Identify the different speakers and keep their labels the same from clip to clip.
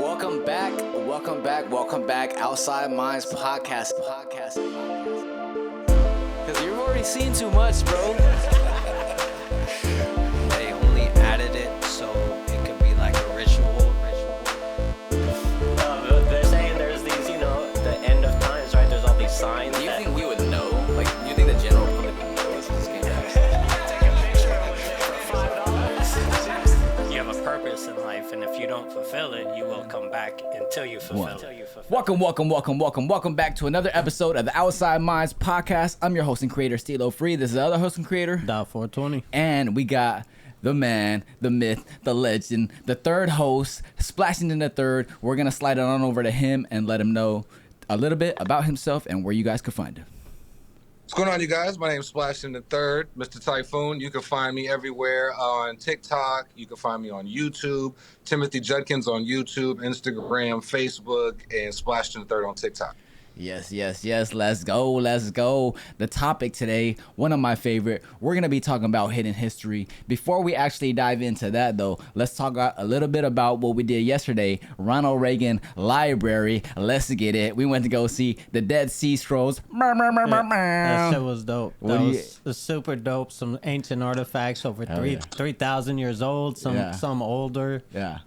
Speaker 1: Welcome back. Outside Minds podcast. Because you've already seen too much, bro.
Speaker 2: They only added it so it could be like a ritual.
Speaker 3: They're saying there's these, the end of times, right? There's all these signs.
Speaker 1: Do you think we would know? Like, do you think the general public would know this game?
Speaker 3: Take a picture for $5. You have a purpose in life, and if you don't fulfill it, you will come back until you fulfill it.
Speaker 1: Welcome back to another episode of the Outside Minds podcast. I'm your host and creator, Stilo3. This is the other host and creator,
Speaker 4: .420.
Speaker 1: And we got the man, the myth, the legend, the third host, Splashingtonthe3rd. We're going to slide it on over to him and let him know a little bit about himself and where you guys could find him.
Speaker 5: What's going on, you guys? My name is Splashingtonthe3rd, Mr. Typhoon. You can find me everywhere on TikTok. You can find me on YouTube. Timothy Judkins on YouTube, Instagram, Facebook, and Splashingtonthe3rd on TikTok.
Speaker 1: Yes. Let's go. The topic today, one of my favorite. We're going to be talking about hidden history. Before we actually dive into that, though, let's talk a little bit about what we did yesterday. Ronald Reagan Library. Let's get it. We went to go see the Dead Sea Scrolls.
Speaker 4: That shit was dope.
Speaker 1: What
Speaker 4: That was super dope. Some ancient artifacts over 3,000 years old. Some older.
Speaker 1: Yeah.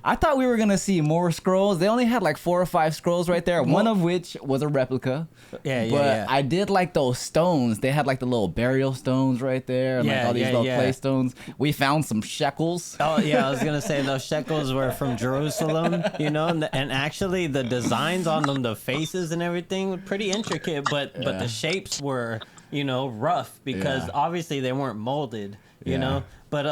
Speaker 1: I thought we were going to see more scrolls. They only had like 4 or 5 scrolls right there, one of which was a replica.
Speaker 4: Yeah.
Speaker 1: I did like those stones. They had like the little burial stones right there and like all these little clay stones. We found some shekels.
Speaker 4: Oh, yeah, I was going to say those shekels were from Jerusalem, and actually the designs on them, the faces and everything, were pretty intricate, but the shapes were, rough because obviously they weren't molded, you know. But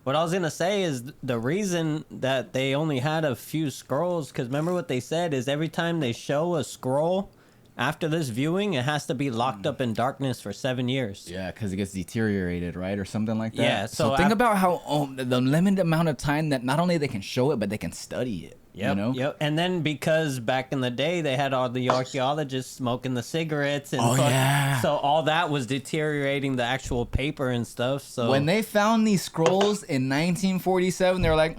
Speaker 4: what I was going to say is the reason that they only had a few scrolls, because remember what they said is every time they show a scroll, after this viewing, it has to be locked up in darkness for 7 years.
Speaker 1: Yeah, because it gets deteriorated, right? Or something like that.
Speaker 4: Yeah.
Speaker 1: So think about how the limited amount of time that not only they can show it, but they can study it.
Speaker 4: Yep. And then because back in the day, they had all the archaeologists smoking the cigarettes. And so all that was deteriorating the actual paper and stuff. So
Speaker 1: when they found these scrolls in 1947, they were like,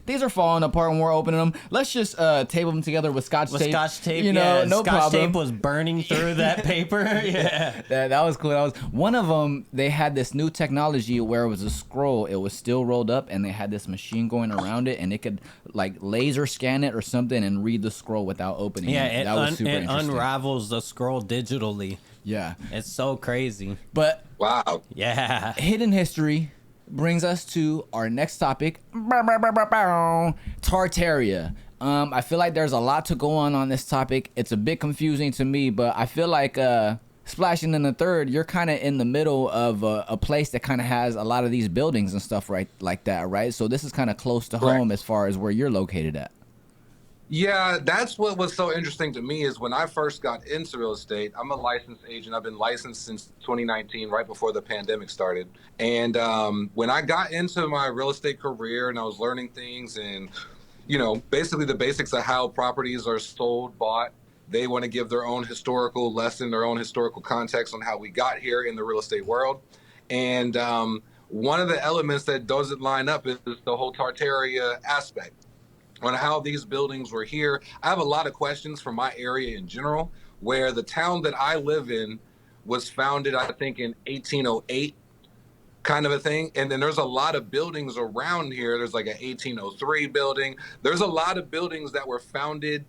Speaker 1: these are falling apart when we're opening them. Let's just tape them together with Scotch tape.
Speaker 4: Scotch tape,
Speaker 1: no
Speaker 4: Scotch
Speaker 1: problem.
Speaker 4: tape was burning through that paper. Yeah.
Speaker 1: That was cool. One of them, they had this new technology where it was a scroll. It was still rolled up, and they had this machine going around it, and it could like laser scan it or something and read the scroll without opening it.
Speaker 4: Yeah,
Speaker 1: that was super interesting.
Speaker 4: Unravels the scroll digitally.
Speaker 1: Yeah.
Speaker 4: It's so crazy.
Speaker 1: But
Speaker 5: Wow.
Speaker 4: Yeah.
Speaker 1: hidden history brings us to our next topic, Tartaria. I feel like there's a lot to go on this topic. It's a bit confusing to me, but I feel like Splashingtonthe3rd, you're kind of in the middle of a place that kind of has a lot of these buildings and stuff like that, right? So this is kind of close to home as far as where you're located at.
Speaker 5: Yeah, that's what was so interesting to me is when I first got into real estate, I'm a licensed agent. I've been licensed since 2019, right before the pandemic started. And when I got into my real estate career and I was learning things and, basically the basics of how properties are sold, bought, they want to give their own historical lesson, their own historical context on how we got here in the real estate world. And one of the elements that doesn't line up is the whole Tartaria aspect on how these buildings were here. I have a lot of questions from my area in general, where the town that I live in was founded, I think, in 1808, kind of a thing. And then there's a lot of buildings around here. There's like an 1803 building. There's a lot of buildings that were founded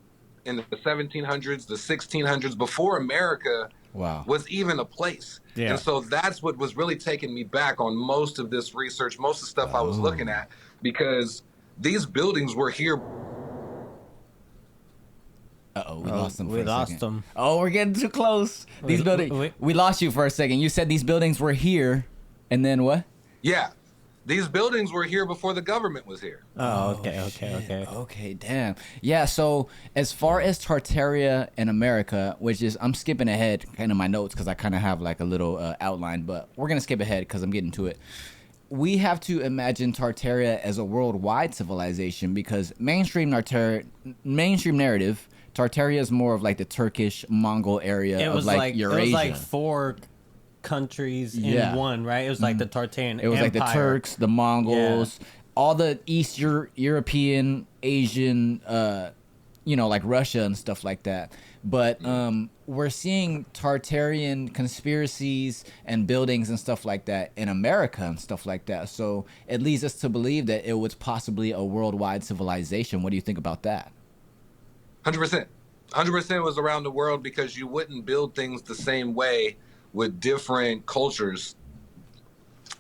Speaker 5: in the 1700s, the 1600s, before America was even a place. Yeah. And so that's what was really taking me back on most of this research, most of the stuff I was looking at, because these buildings were here.
Speaker 1: We lost them.
Speaker 4: We lost them.
Speaker 1: Oh, we're getting too close. These buildings. We lost you for a second. You said these buildings were here, and then what?
Speaker 5: Yeah, these buildings were here before the government was here.
Speaker 4: Oh, okay.
Speaker 1: Okay, damn. Yeah. So as far as Tartaria in America, which is, I'm skipping ahead kind of my notes because I kind of have like a little outline, but we're gonna skip ahead because I'm getting to it. We have to imagine Tartaria as a worldwide civilization because mainstream narrative, Tartaria is more of like the Turkish Mongol area of like Eurasia.
Speaker 4: It was like 4 countries in one, right? It was like the Tartarian Empire.
Speaker 1: It was like the Turks, the Mongols, all the European, Asian, like Russia and stuff like that. But we're seeing Tartarian conspiracies and buildings and stuff like that in America and stuff like that. So it leads us to believe that it was possibly a worldwide civilization. What do you think about that?
Speaker 5: 100%. 100% was around the world, because you wouldn't build things the same way with different cultures.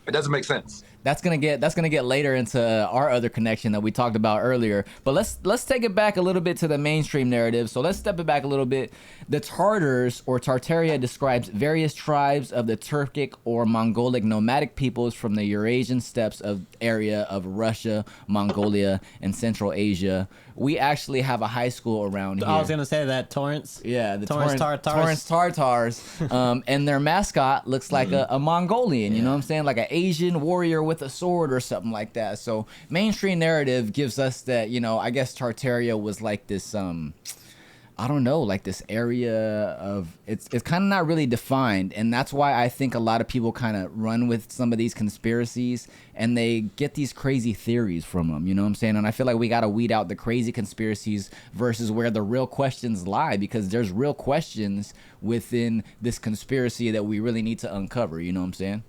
Speaker 5: It doesn't make sense.
Speaker 1: That's gonna get later into our other connection that we talked about earlier. But let's take it back a little bit to the mainstream narrative. So let's step it back a little bit. The Tartars, or Tartaria, describes various tribes of the Turkic or Mongolic nomadic peoples from the Eurasian steppes of area of Russia, Mongolia, and Central Asia. We actually have a high school around here.
Speaker 4: I was gonna say that Torrance.
Speaker 1: Yeah, the
Speaker 4: Torrance
Speaker 1: Tartars. And their mascot looks like a Mongolian, you know what I'm saying? Like an Asian warrior with a sword or something like that. So mainstream narrative gives us that, I guess Tartaria was like this, I don't know, like this area of, it's kind of not really defined. And that's why I think a lot of people kind of run with some of these conspiracies and they get these crazy theories from them, you know what I'm saying? And I feel like we got to weed out the crazy conspiracies versus where the real questions lie, because there's real questions within this conspiracy that we really need to uncover, you know what I'm saying?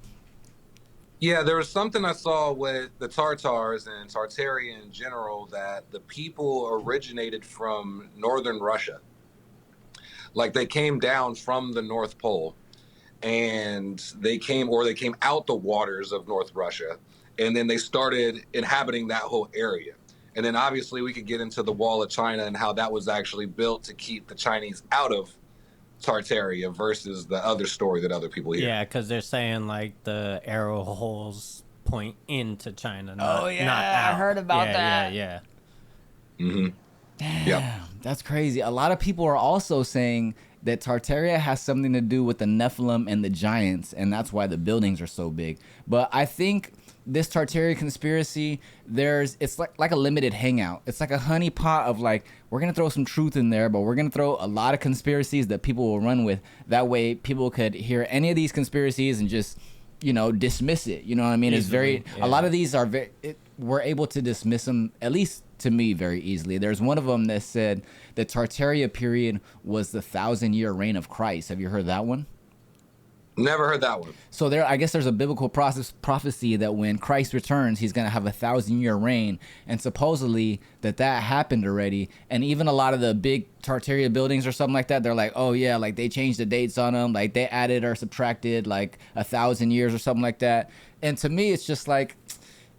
Speaker 5: Yeah, there was something I saw with the Tartars and Tartaria in general, that the people originated from northern Russia. Like they came down from the North Pole, and they came out the waters of North Russia, and then they started inhabiting that whole area. And then obviously we could get into the Wall of China and how that was actually built to keep the Chinese out of Tartaria versus the other story that other people hear.
Speaker 4: Yeah, because they're saying like the arrow holes point into China. Not, not
Speaker 1: I
Speaker 4: out.
Speaker 1: heard about that.
Speaker 4: Yeah.
Speaker 5: Mm-hmm.
Speaker 1: Damn,
Speaker 5: Yep.
Speaker 1: that's crazy. A lot of people are also saying that Tartaria has something to do with the Nephilim and the giants, and that's why the buildings are so big. But I think this Tartaria conspiracy, it's like a limited hangout. It's like a honeypot of like, we're gonna throw some truth in there, but we're gonna throw a lot of conspiracies that people will run with. That way people could hear any of these conspiracies and just, dismiss it. You know what I mean?
Speaker 4: Easily,
Speaker 1: A lot of these are we're able to dismiss them, at least to me, very easily. There's one of them that said the Tartaria period was the 1,000-year reign of Christ. Have you heard that one?
Speaker 5: Never heard that one.
Speaker 1: So I guess there's a biblical prophecy that when Christ returns, he's going to have a 1,000-year reign. And supposedly that happened already. And even a lot of the big Tartaria buildings or something like that, they're like, oh yeah, like they changed the dates on them. Like they added or subtracted like 1,000 years or something like that. And to me, it's just like,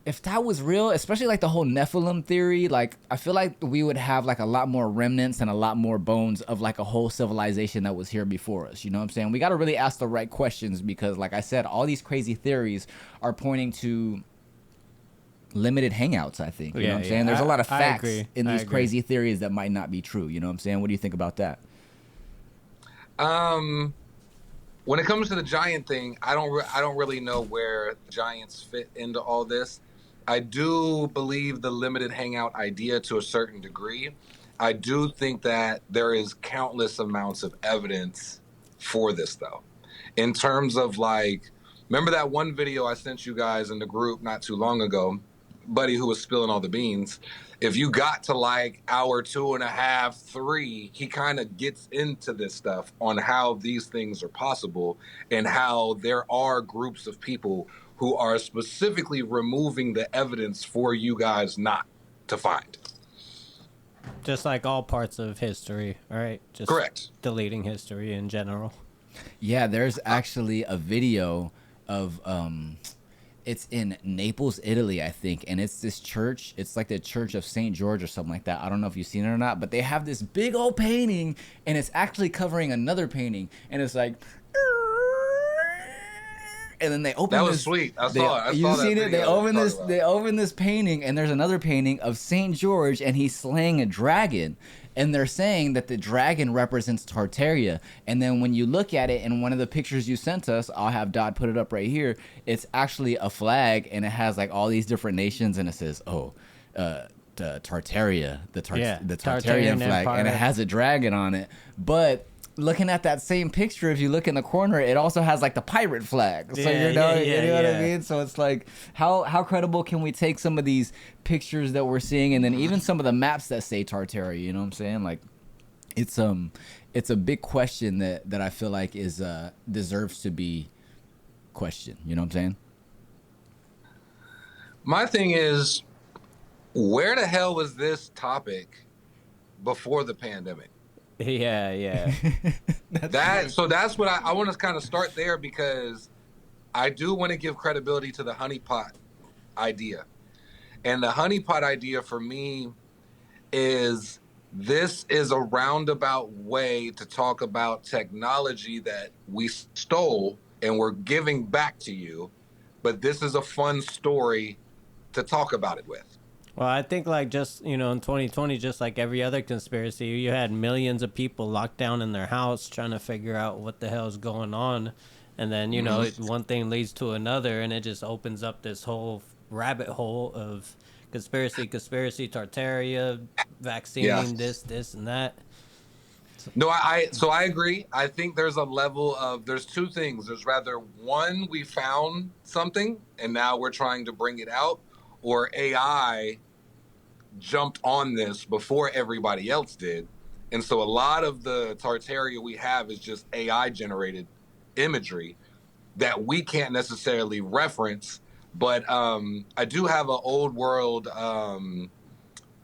Speaker 1: if that was real, especially like the whole Nephilim theory, like I feel like we would have like a lot more remnants and a lot more bones of like a whole civilization that was here before us. You know what I'm saying? We got to really ask the right questions, because like I said, all these crazy theories are pointing to limited hangouts, I think. You know what I'm saying? There's a lot of facts in these crazy theories that might not be true. You know what I'm saying? What do you think about that?
Speaker 5: When it comes to the giant thing, I don't really know where giants fit into all this. I do believe the limited hangout idea to a certain degree. I do think that there is countless amounts of evidence for this, though. In terms of like, remember that one video I sent you guys in the group not too long ago, buddy who was spilling all the beans? If you got to like hour 2.5, 3, he kind of gets into this stuff on how these things are possible and how there are groups of people who are specifically removing the evidence for you guys not to find.
Speaker 4: Just like all parts of history, right? Just
Speaker 5: Correct.
Speaker 4: Deleting history in general.
Speaker 1: Yeah, there's actually a video of it's in Naples, Italy, I think, and it's this church. It's like the Church of St. George or something like that. I don't know if you've seen it or not, but they have this big old painting, and it's actually covering another painting, and it's like, and then they open.
Speaker 5: That was
Speaker 1: this,
Speaker 5: sweet. I saw it.
Speaker 1: You seen it? They open this painting, and there's another painting of St. George, and he's slaying a dragon. And they're saying that the dragon represents Tartaria. And then when you look at it in one of the pictures you sent us, I'll have Dodd put it up right here. It's actually a flag, and it has like all these different nations, and it says, the Tartaria, the Tartarian flag,
Speaker 4: Empire.
Speaker 1: and it has a dragon on it. But looking at that same picture, if you look in the corner, it also has like the pirate flag. So
Speaker 4: Yeah,
Speaker 1: you know what I
Speaker 4: yeah.
Speaker 1: mean? So it's like, how credible can we take some of these pictures that we're seeing, and then even some of the maps that say Tartaria? You know what I'm saying? Like, it's a big question that I feel like is deserves to be questioned. You know what I'm saying?
Speaker 5: My thing is, where the hell was this topic before the pandemic?
Speaker 4: Yeah.
Speaker 5: So that's what I want to kind of start there, because I do want to give credibility to the honeypot idea. And the honeypot idea for me is, this is a roundabout way to talk about technology that we stole and we're giving back to you, but this is a fun story to talk about it with.
Speaker 4: Well, I think like just, in 2020, just like every other conspiracy, you had millions of people locked down in their house trying to figure out what the hell is going on. And then, one thing leads to another, and it just opens up this whole rabbit hole of conspiracy, Tartaria, vaccine, this and that.
Speaker 5: No, I agree. I think there's a level of, there's two things. There's rather, one, we found something and now we're trying to bring it out, or AI jumped on this before everybody else did. And so a lot of the Tartaria we have is just AI generated imagery that we can't necessarily reference. But I do have an old world, the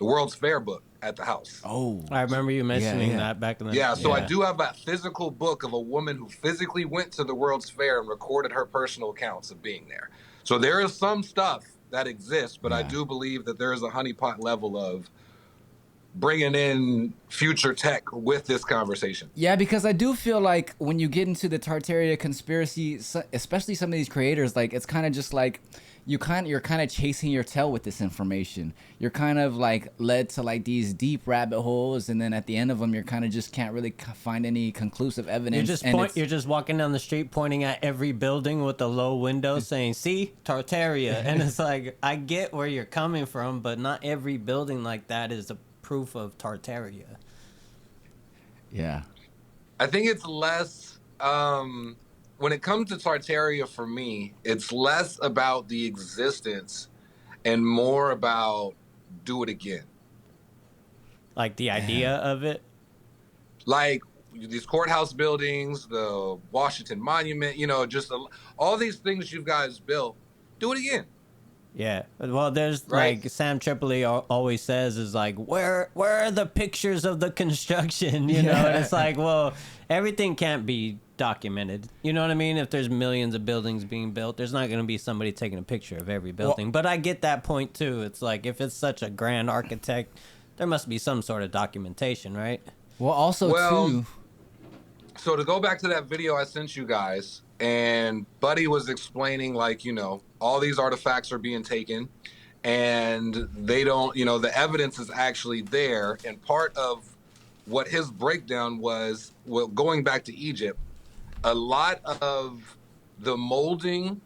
Speaker 5: World's Fair book at the house.
Speaker 1: Oh,
Speaker 4: I remember you mentioning that back in the
Speaker 5: Yeah, so I do have a physical book of a woman who physically went to the World's Fair and recorded her personal accounts of being there. So there is some stuff that exists, but I do believe that there is a honeypot level of bringing in future tech with this conversation.
Speaker 1: Yeah, because I do feel like when you get into the Tartaria conspiracy, especially some of these creators, like, it's kind of just like you're kind of chasing your tail with this information. You're kind of like led to like these deep rabbit holes, and then at the end of them, you're kind of just can't really find any conclusive evidence.
Speaker 4: You're just walking down the street pointing at every building with a low window saying, "See, Tartaria," and it's like, I get where you're coming from, but not every building like that is a proof of Tartaria.
Speaker 1: Yeah,
Speaker 5: I think it's less, when it comes to Tartaria, for me, it's less about the existence and more about do it again.
Speaker 4: Like the idea of it?
Speaker 5: Like these courthouse buildings, the Washington Monument, just all these things you guys built, do it again.
Speaker 4: Yeah. Well, there's
Speaker 5: Right.
Speaker 4: like Sam Tripoli always says is like, where are the pictures of the construction? And it's like, well, everything can't be documented. You know what I mean? If there's millions of buildings being built, there's not going to be somebody taking a picture of every building. But I get that point too. It's like, if it's such a grand architect, there must be some sort of documentation, right?
Speaker 1: well, also too.
Speaker 5: So to go back to that video I sent you guys, and Buddy was explaining, like, all these artifacts are being taken and they don't, the evidence is actually there. And part of what his breakdown was, well, going back to Egypt, a lot of the molding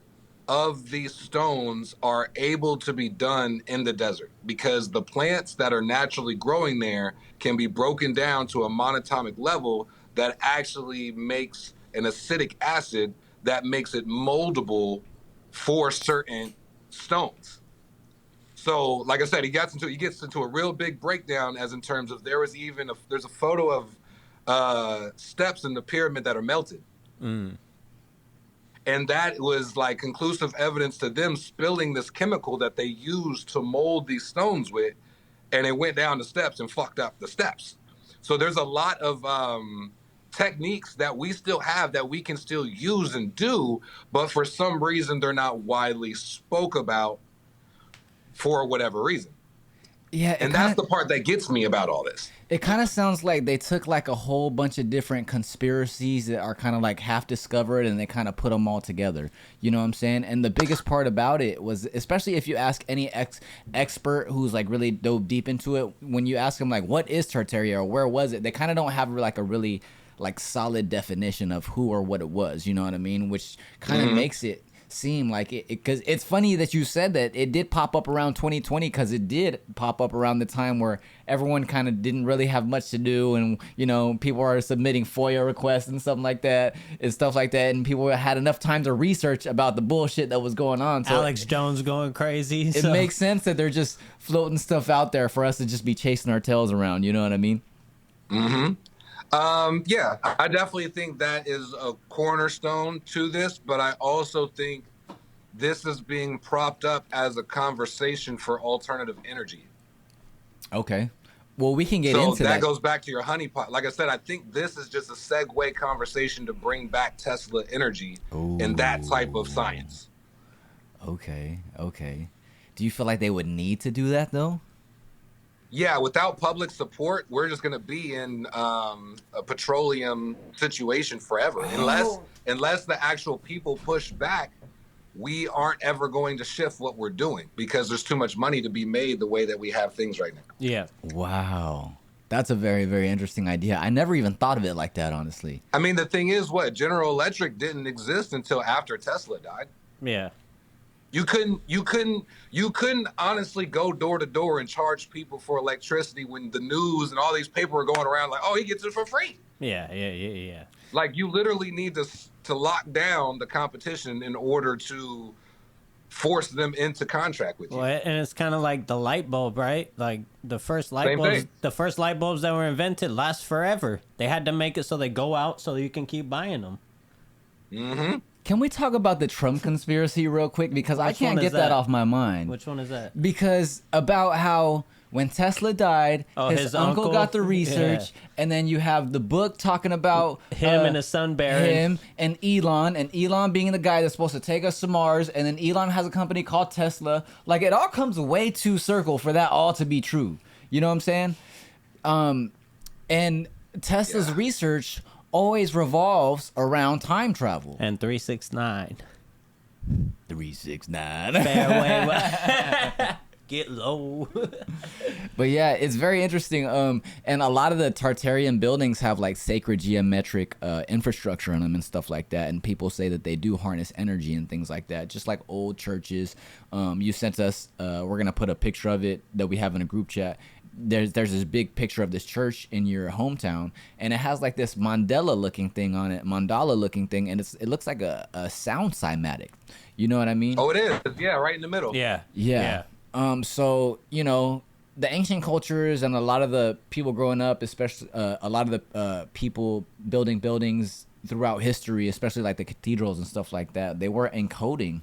Speaker 5: of these stones are able to be done in the desert because the plants that are naturally growing there can be broken down to a monatomic level that actually makes an acidic acid that makes it moldable for certain stones. So, like I said, he gets into a real big breakdown, as in terms of there's a photo of steps in the pyramid that are melted. And that was like conclusive evidence to them spilling this chemical that they used to mold these stones with, and it went down the steps and fucked up the steps. So there's a lot of techniques that we still have that we can still use and do, but for some reason they're not widely spoke about for whatever reason.
Speaker 1: Yeah,
Speaker 5: And that's the part that gets me about all this.
Speaker 1: It kind of sounds like they took like a whole bunch of different conspiracies that are kind of like half discovered, and they kind of put them all together. You know what I'm saying? And the biggest part about it was, especially if you ask any expert who's like really dove deep into it, when you ask them like, what is Tartaria or where was it? They kind of don't have like a really like solid definition of who or what it was. You know what I mean? Which kind of makes it seem like it, because it's funny that you said that it did pop up around 2020, because it did pop up around the time where everyone kind of didn't really have much to do, and people are submitting FOIA requests and stuff like that, and people had enough time to research about the bullshit that was going on. So
Speaker 4: Alex Jones going crazy.
Speaker 1: it makes sense that they're just floating stuff out there for us to just be chasing our tails around. You know what I mean?
Speaker 5: Yeah, I definitely think that is a cornerstone to this, but I also think this is being propped up as a conversation for alternative energy.
Speaker 1: Okay. Well, we can get
Speaker 5: So
Speaker 1: into
Speaker 5: that
Speaker 1: that.
Speaker 5: goes back to your honeypot. Like I said, I think this is just a segue conversation to bring back Tesla energy and that type of science.
Speaker 1: Okay. Do you feel like they would need to do that though?
Speaker 5: Yeah, without public support, we're just going to be in a petroleum situation forever. Unless the actual people push back, we aren't ever going to shift what we're doing because there's too much money to be made the way that we have things right now.
Speaker 4: Yeah.
Speaker 1: Wow. That's a very, very interesting idea. I never even thought of it like that, honestly.
Speaker 5: I mean, the thing is, General Electric didn't exist until after Tesla died.
Speaker 4: Yeah.
Speaker 5: You couldn't honestly go door to door and charge people for electricity when the news and all these people are going around like, oh, he gets it for free.
Speaker 4: Yeah.
Speaker 5: Like, you literally need to lock down the competition in order to force them into contract with you.
Speaker 4: Well, and it's kind of like the light bulb, right? Like the first light
Speaker 5: Same
Speaker 4: bulbs,
Speaker 5: thing.
Speaker 4: the first light bulbs that were invented last forever. They had to make it so they go out so you can keep buying them.
Speaker 5: Mm-hmm.
Speaker 1: Can we talk about the Trump conspiracy real quick? Because I
Speaker 4: Which
Speaker 1: can't
Speaker 4: one is
Speaker 1: get that
Speaker 4: that?
Speaker 1: off my mind.
Speaker 4: Which one is that?
Speaker 1: Because about how when Tesla died, his uncle got the research, and then you have the book talking about
Speaker 4: Him and his son Barron.
Speaker 1: him and Elon being the guy that's supposed to take us to Mars, and then Elon has a company called Tesla. Like, it all comes way too circle for that all to be true. You know what I'm saying? And Tesla's research always revolves around time travel.
Speaker 4: And 369.
Speaker 1: 369.
Speaker 4: Fairway. Get low.
Speaker 1: But yeah, it's very interesting. And a lot of the Tartarian buildings have like sacred geometric infrastructure in them and stuff like that. And people say that they do harness energy and things like that, just like old churches. You sent us. We're gonna put a picture of it that we have in a group chat. There's this big picture of this church in your hometown, and it has like this mandala looking thing on it, and it looks like a sound cymatic. You know what I mean?
Speaker 5: Oh, it is. Yeah, right in the middle.
Speaker 4: Yeah.
Speaker 1: So, the ancient cultures and a lot of the people growing up, especially a lot of the people building buildings throughout history, especially like the cathedrals and stuff like that, they were encoding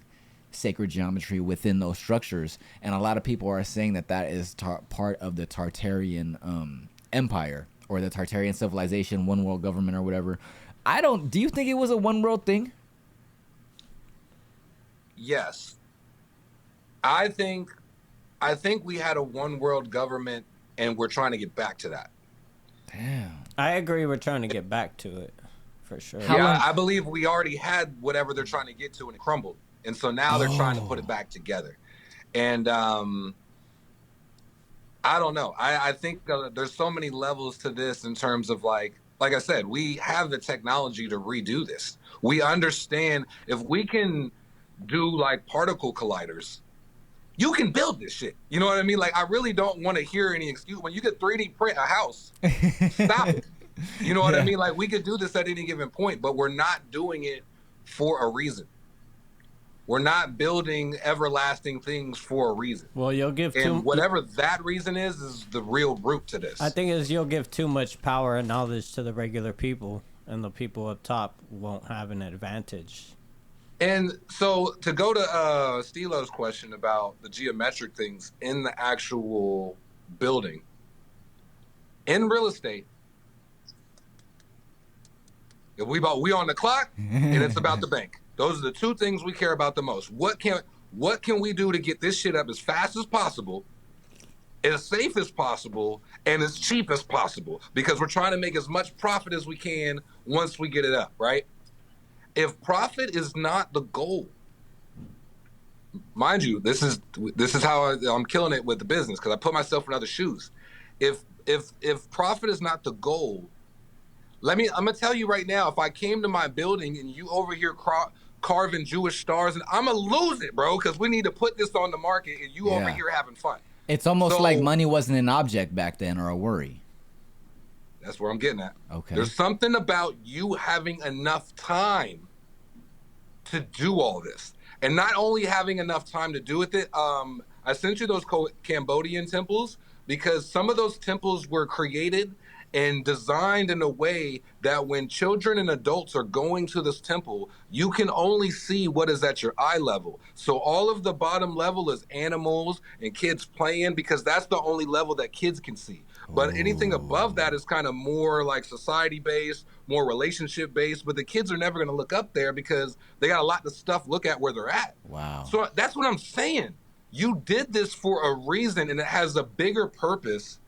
Speaker 1: sacred geometry within those structures. And a lot of people are saying that is part of the Tartarian empire, or the Tartarian civilization, one world government or whatever. Do you think it was a one world thing?
Speaker 5: Yes. I think we had a one world government, and we're trying to get back to that.
Speaker 1: Damn.
Speaker 4: I agree. We're trying to get back to it for sure.
Speaker 5: I believe we already had whatever they're trying to get to, and it crumbled. And so now they're trying to put it back together. And I don't know. I think there's so many levels to this in terms of like I said, we have the technology to redo this. We understand if we can do like particle colliders, you can build this shit. You know what I mean? Like, I really don't want to hear any excuse. When you could 3D print a house, stop it. You know what I mean? Like, we could do this at any given point, but we're not doing it for a reason. We're not building everlasting things for a reason.
Speaker 4: Well, you'll give
Speaker 5: and whatever that reason is the real root to this.
Speaker 4: I think you'll give too much power and knowledge to the regular people, and the people up top won't have an advantage.
Speaker 5: And so to go to Stilo's question about the geometric things in the actual building, in real estate, if we on the clock and it's about the bank. Those are the two things we care about the most. What can we do to get this shit up as fast as possible, as safe as possible, and as cheap as possible? Because we're trying to make as much profit as we can once we get it up, right? If profit is not the goal, mind you, this is how I'm killing it with the business, because I put myself in other shoes. If profit is not the goal, I'm gonna tell you right now, if I came to my building and you over here carving Jewish stars, and I'm gonna lose it, bro, because we need to put this on the market, and you over
Speaker 1: Yeah.
Speaker 5: here having fun.
Speaker 1: It's almost
Speaker 5: So-
Speaker 1: like money wasn't an object back then or a worry.
Speaker 5: That's where I'm getting at.
Speaker 1: Okay.
Speaker 5: There's something about you having enough time to do all this. And not only having enough time to do with it, I sent you those Cambodian temples because some of those temples were created and designed in a way that when children and adults are going to this temple, you can only see what is at your eye level. So all of the bottom level is animals and kids playing because that's the only level that kids can see. But anything above that is kind of more like society based, more relationship based. But the kids are never going to look up there because they got a lot of stuff to look at where they're at.
Speaker 1: Wow.
Speaker 5: So that's what I'm saying. You did this for a reason, and it has a bigger purpose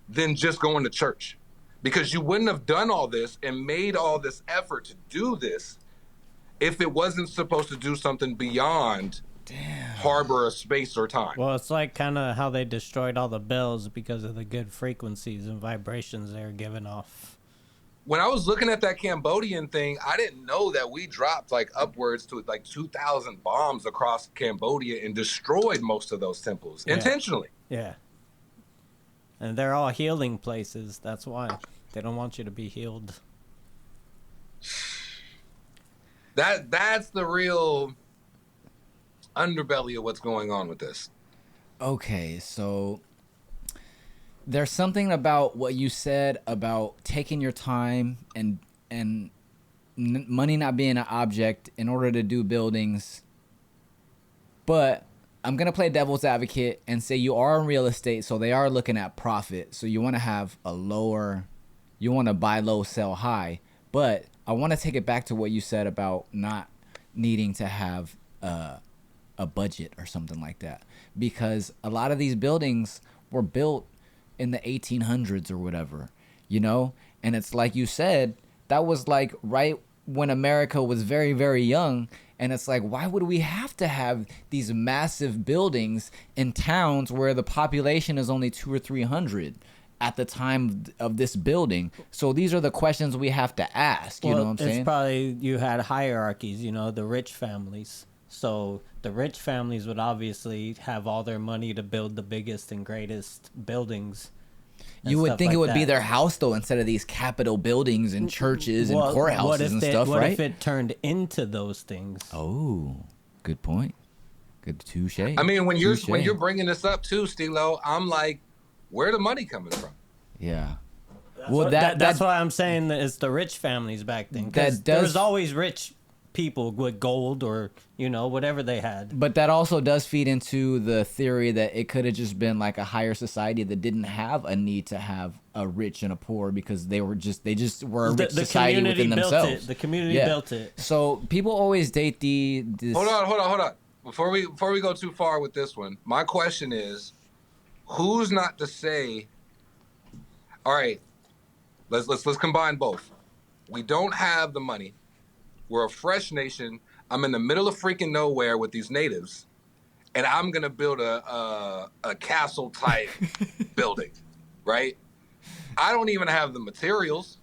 Speaker 5: than just going to church. Because you wouldn't have done all this and made all this effort to do this if it wasn't supposed to do something beyond harbor a space or time.
Speaker 4: Well, it's like kind of how they destroyed all the bells because of the good frequencies and vibrations they were giving off.
Speaker 5: When I was looking at that Cambodian thing, I didn't know that we dropped like upwards to like 2,000 bombs across Cambodia and destroyed most of those temples intentionally.
Speaker 4: Yeah. And they're all healing places. That's why. They don't want you to be healed.
Speaker 5: That's the real underbelly of what's going on with this.
Speaker 1: Okay, so there's something about what you said about taking your time and money not being an object in order to do buildings. But I'm going to play devil's advocate and say you are in real estate, so they are looking at profit. So you want to have you want to buy low, sell high. But I want to take it back to what you said about not needing to have a budget or something like that. Because a lot of these buildings were built in the 1800s or whatever, you know? And it's like you said, that was like right when America was very, very young. And it's like, why would we have to have these massive buildings in towns where the population is only 200 or 300 at the time of this building? So these are the questions we have to ask. You know what I'm saying?
Speaker 4: It's probably you had hierarchies, you know, the rich families. So the rich families would obviously have all their money to build the biggest and greatest buildings.
Speaker 1: You would think it would be their house, though, instead of these capitol buildings and churches and courthouses and stuff, right?
Speaker 4: What if it turned into those things?
Speaker 1: Oh, good point. Good touche.
Speaker 5: I mean, when you're bringing this up too, Stilo, I'm like, where the money coming from?
Speaker 1: Yeah.
Speaker 4: That's why I'm saying that it's the rich families back then. Because there was always rich people with gold or, you know, whatever they had.
Speaker 1: But that also does feed into the theory that it could have just been like a higher society that didn't have a need to have a rich and a poor because they just were a rich society within themselves.
Speaker 4: The community built it.
Speaker 1: So people always date this.
Speaker 5: Hold on. Before we go too far with this one, my question is, who's not to say? All right, let's combine both. We don't have the money. We're a fresh nation. I'm in the middle of freaking nowhere with these natives, and I'm gonna build a castle type building, right? I don't even have the materials.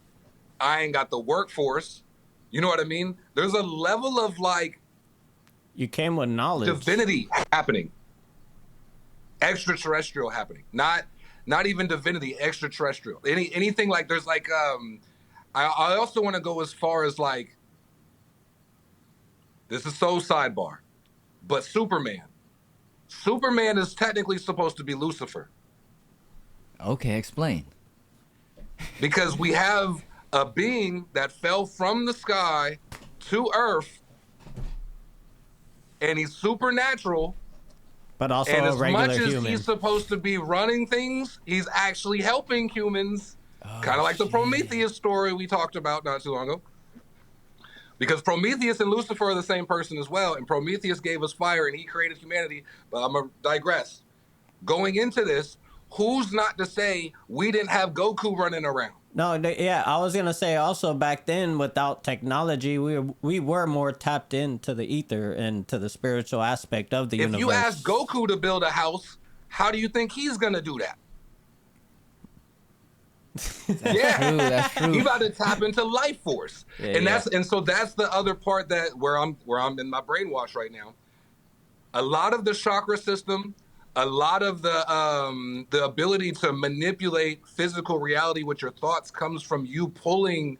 Speaker 5: I ain't got the workforce. You know what I mean? There's a level of like
Speaker 4: you came with knowledge,
Speaker 5: divinity happening, extraterrestrial happening. Not even divinity, extraterrestrial. Anything like there's like I also want to go as far as like. This is so sidebar, but Superman is technically supposed to be Lucifer.
Speaker 1: Okay, explain.
Speaker 5: Because we have a being that fell from the sky to Earth, and he's supernatural.
Speaker 4: But also
Speaker 5: and
Speaker 4: a regular
Speaker 5: as much
Speaker 4: human.
Speaker 5: as he's supposed to be running things, he's actually helping humans. Kind of like the Prometheus story we talked about not too long ago. Because Prometheus and Lucifer are the same person as well, and Prometheus gave us fire and he created humanity, but I'm going to digress. Going into this, who's not to say we didn't have Goku running around?
Speaker 4: No, yeah, I was going to say also back then without technology, we were more tapped into the ether and to the spiritual aspect of the universe.
Speaker 5: If you ask Goku to build a house, how do you think he's going to do that? Yeah,
Speaker 1: That's true.
Speaker 5: he about to tap into life force,
Speaker 4: Yeah,
Speaker 5: so that's the other part that where I'm in my brainwash right now. A lot of the chakra system, a lot of the ability to manipulate physical reality with your thoughts comes from you pulling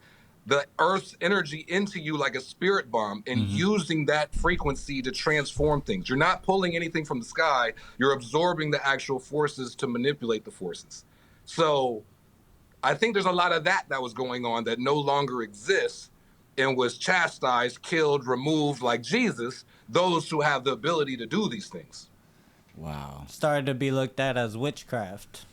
Speaker 5: the earth's energy into you like a spirit bomb and using that frequency to transform things. You're not pulling anything from the sky, you're absorbing the actual forces to manipulate the forces. So I think there's a lot of that was going on that no longer exists and was chastised, killed, removed like Jesus, those who have the ability to do these things.
Speaker 1: Wow.
Speaker 4: started to be looked at as witchcraft.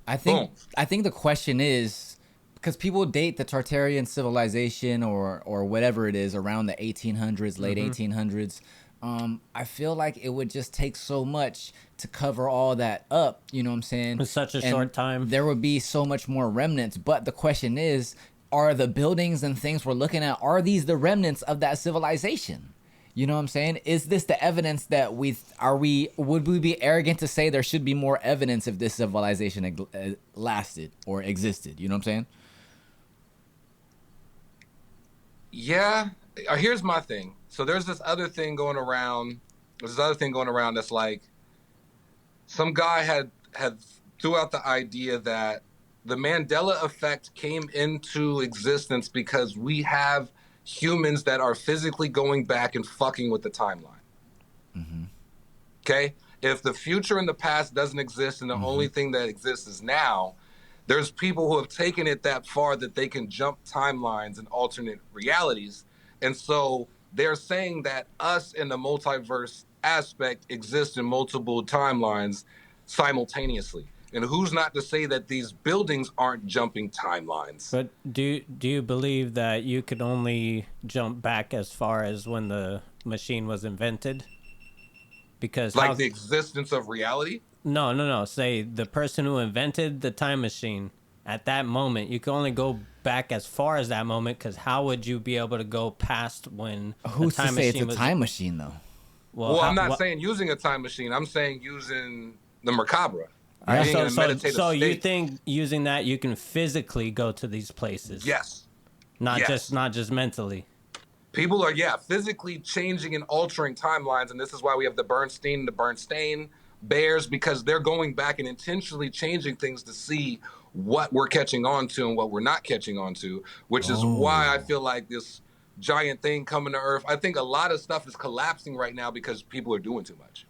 Speaker 1: I think
Speaker 5: Boom.
Speaker 1: I think the question is, because people date the Tartarian civilization or whatever it is around the 1800s, late 1800s. I feel like it would just take so much to cover all that up. You know what I'm saying?
Speaker 4: In such a
Speaker 1: And
Speaker 4: short time.
Speaker 1: there would be so much more remnants. But the question is, are the buildings and things we're looking at, are these the remnants of that civilization? You know what I'm saying? Is this the evidence that would we be arrogant to say there should be more evidence if this civilization lasted or existed? You know what I'm saying?
Speaker 5: Yeah. Here's my thing. So there's this other thing going around. That's like some guy had threw out the idea that the Mandela effect came into existence because we have humans that are physically going back and fucking with the timeline. Okay? If the future and the past doesn't exist and the only thing that exists is now, there's people who have taken it that far that they can jump timelines and alternate realities. And so they're saying that us in the multiverse aspect exist in multiple timelines simultaneously. And who's not to say that these buildings aren't jumping timelines?
Speaker 4: But do you believe that you could only jump back as far as when the machine was invented? Because
Speaker 5: Like the existence of reality?
Speaker 4: no. Say the person who invented the time machine at that moment, you can only go back as far as that moment. Because how would you be able to go past when
Speaker 1: Who's
Speaker 4: the
Speaker 1: to
Speaker 4: time
Speaker 1: say
Speaker 4: machine
Speaker 1: it's a
Speaker 4: was?
Speaker 1: time machine though?
Speaker 5: Well, I'm not saying using a time machine. I'm saying using the macabre. Being in a meditative
Speaker 4: So you
Speaker 5: state.
Speaker 4: think using that you can physically go to these places?
Speaker 5: Yes.
Speaker 4: Not
Speaker 5: Yes.
Speaker 4: just mentally.
Speaker 5: People are, physically changing and altering timelines. And this is why we have the Bernstein bears, because they're going back and intentionally changing things to see what we're catching on to and what we're not catching on to, which is why I feel like this giant thing coming to Earth. I think a lot of stuff is collapsing right now because people are doing too much.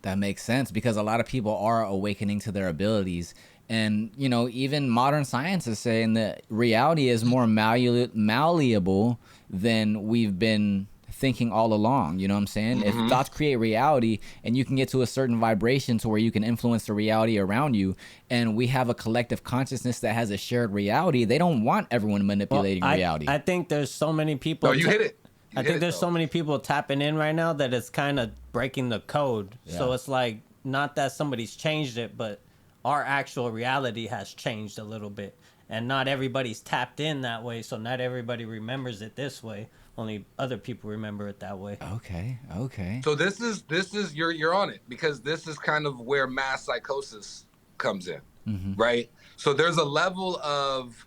Speaker 1: That makes sense because a lot of people are awakening to their abilities. And, you know, even modern science is saying that reality is more malleable than we've been thinking all along. You know what I'm saying? If thoughts create reality and you can get to a certain vibration to where you can influence the reality around you, and we have a collective consciousness that has a shared reality, they don't want everyone manipulating reality.
Speaker 4: I think there's so many people.
Speaker 5: No, you hit it.
Speaker 4: I think there's so many people tapping in right now that it's kind of breaking the code. So
Speaker 1: Yeah.
Speaker 4: it's like, not that somebody's changed it, but our actual reality has changed a little bit. And not everybody's tapped in that way, so not everybody remembers it this way. Only other people remember it that way.
Speaker 1: Okay.
Speaker 5: So this is you're on it, because this is kind of where mass psychosis comes in, right? So there's a level of,